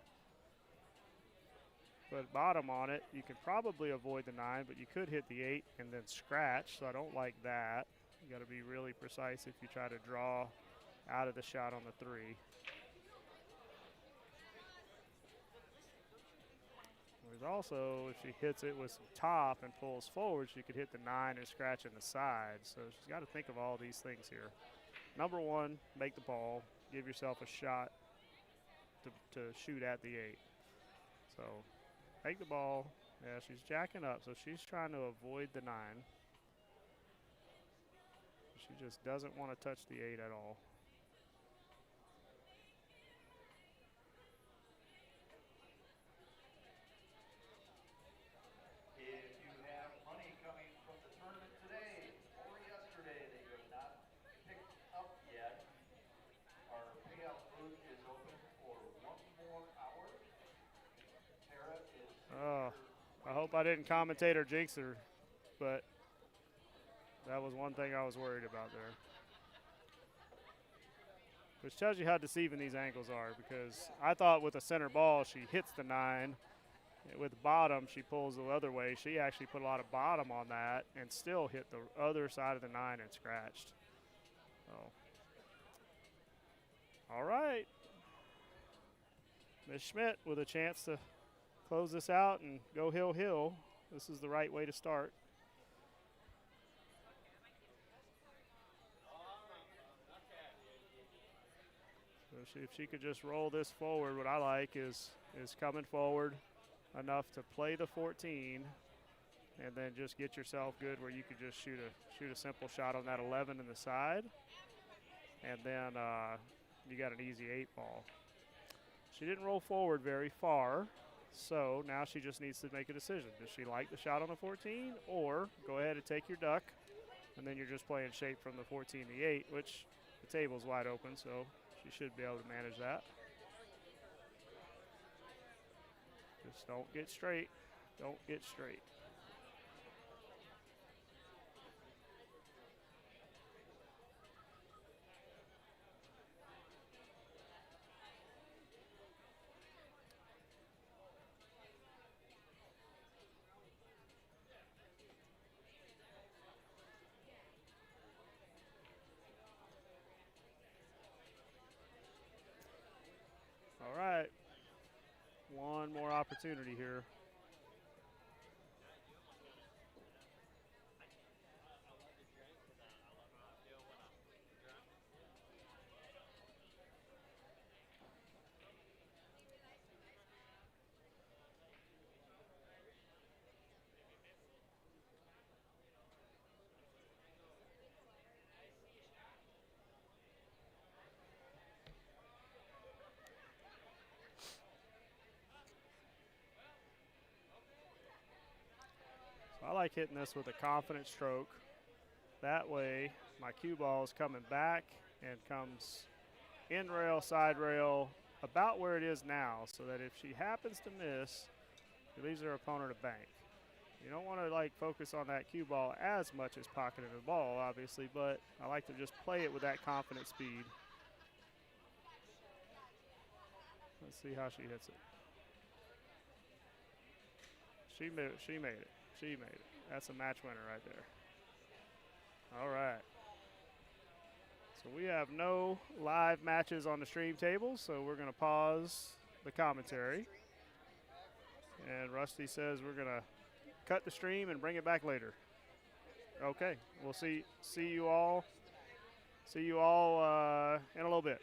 But bottom on it, you can probably avoid the 9, but you could hit the 8 and then scratch, so I don't like that. You got to be really precise if you try to draw out of the shot on the 3. There's also, if she hits it with some top and pulls forward, she could hit the 9 and scratch in the side. So she's got to think of all these things here. Number 1, make the ball. Give yourself a shot to shoot at the 8. So take the ball. Yeah, she's jacking up, so she's trying to avoid the 9. She just doesn't want to touch the 8 at all. If you have money coming from the tournament today or yesterday that you have not picked up yet, our payout booth is open for 1 more hour. Tara is. Oh, I hope I didn't commentate or jinx her, but that was one thing I was worried about there. Which tells you how deceiving these angles are, because I thought with a center ball she hits the 9. With bottom, she pulls the other way. She actually put a lot of bottom on that and still hit the other side of the 9 and scratched. Oh. All right. Ms. Schmidt with a chance to close this out and go hill. This is the right way to start. So if she could just roll this forward, what I like is coming forward enough to play the 14 and then just get yourself good where you could just shoot a simple shot on that 11 in the side, and then you got an easy 8 ball. She didn't roll forward very far, so now she just needs to make a decision. Does she like the shot on the 14, or go ahead and take your duck, and then you're just playing shape from the 14 to the 8, which the table's wide open, so she should be able to manage that. Just don't get straight. Don't get straight. All right. One more opportunity here. I like hitting this with a confident stroke. That way my cue ball is coming back and comes in rail, side rail, about where it is now, so that if she happens to miss, it leaves her opponent a bank. You don't want to like focus on that cue ball as much as pocketing the ball, obviously, but I like to just play it with that confident speed. Let's see how she hits it. She made it. She made it. She made it. That's a match winner right there. All right. So we have no live matches on the stream table, so we're going to pause the commentary. And Rusty says we're going to cut the stream and bring it back later. Okay. We'll see you all. See you all in a little bit.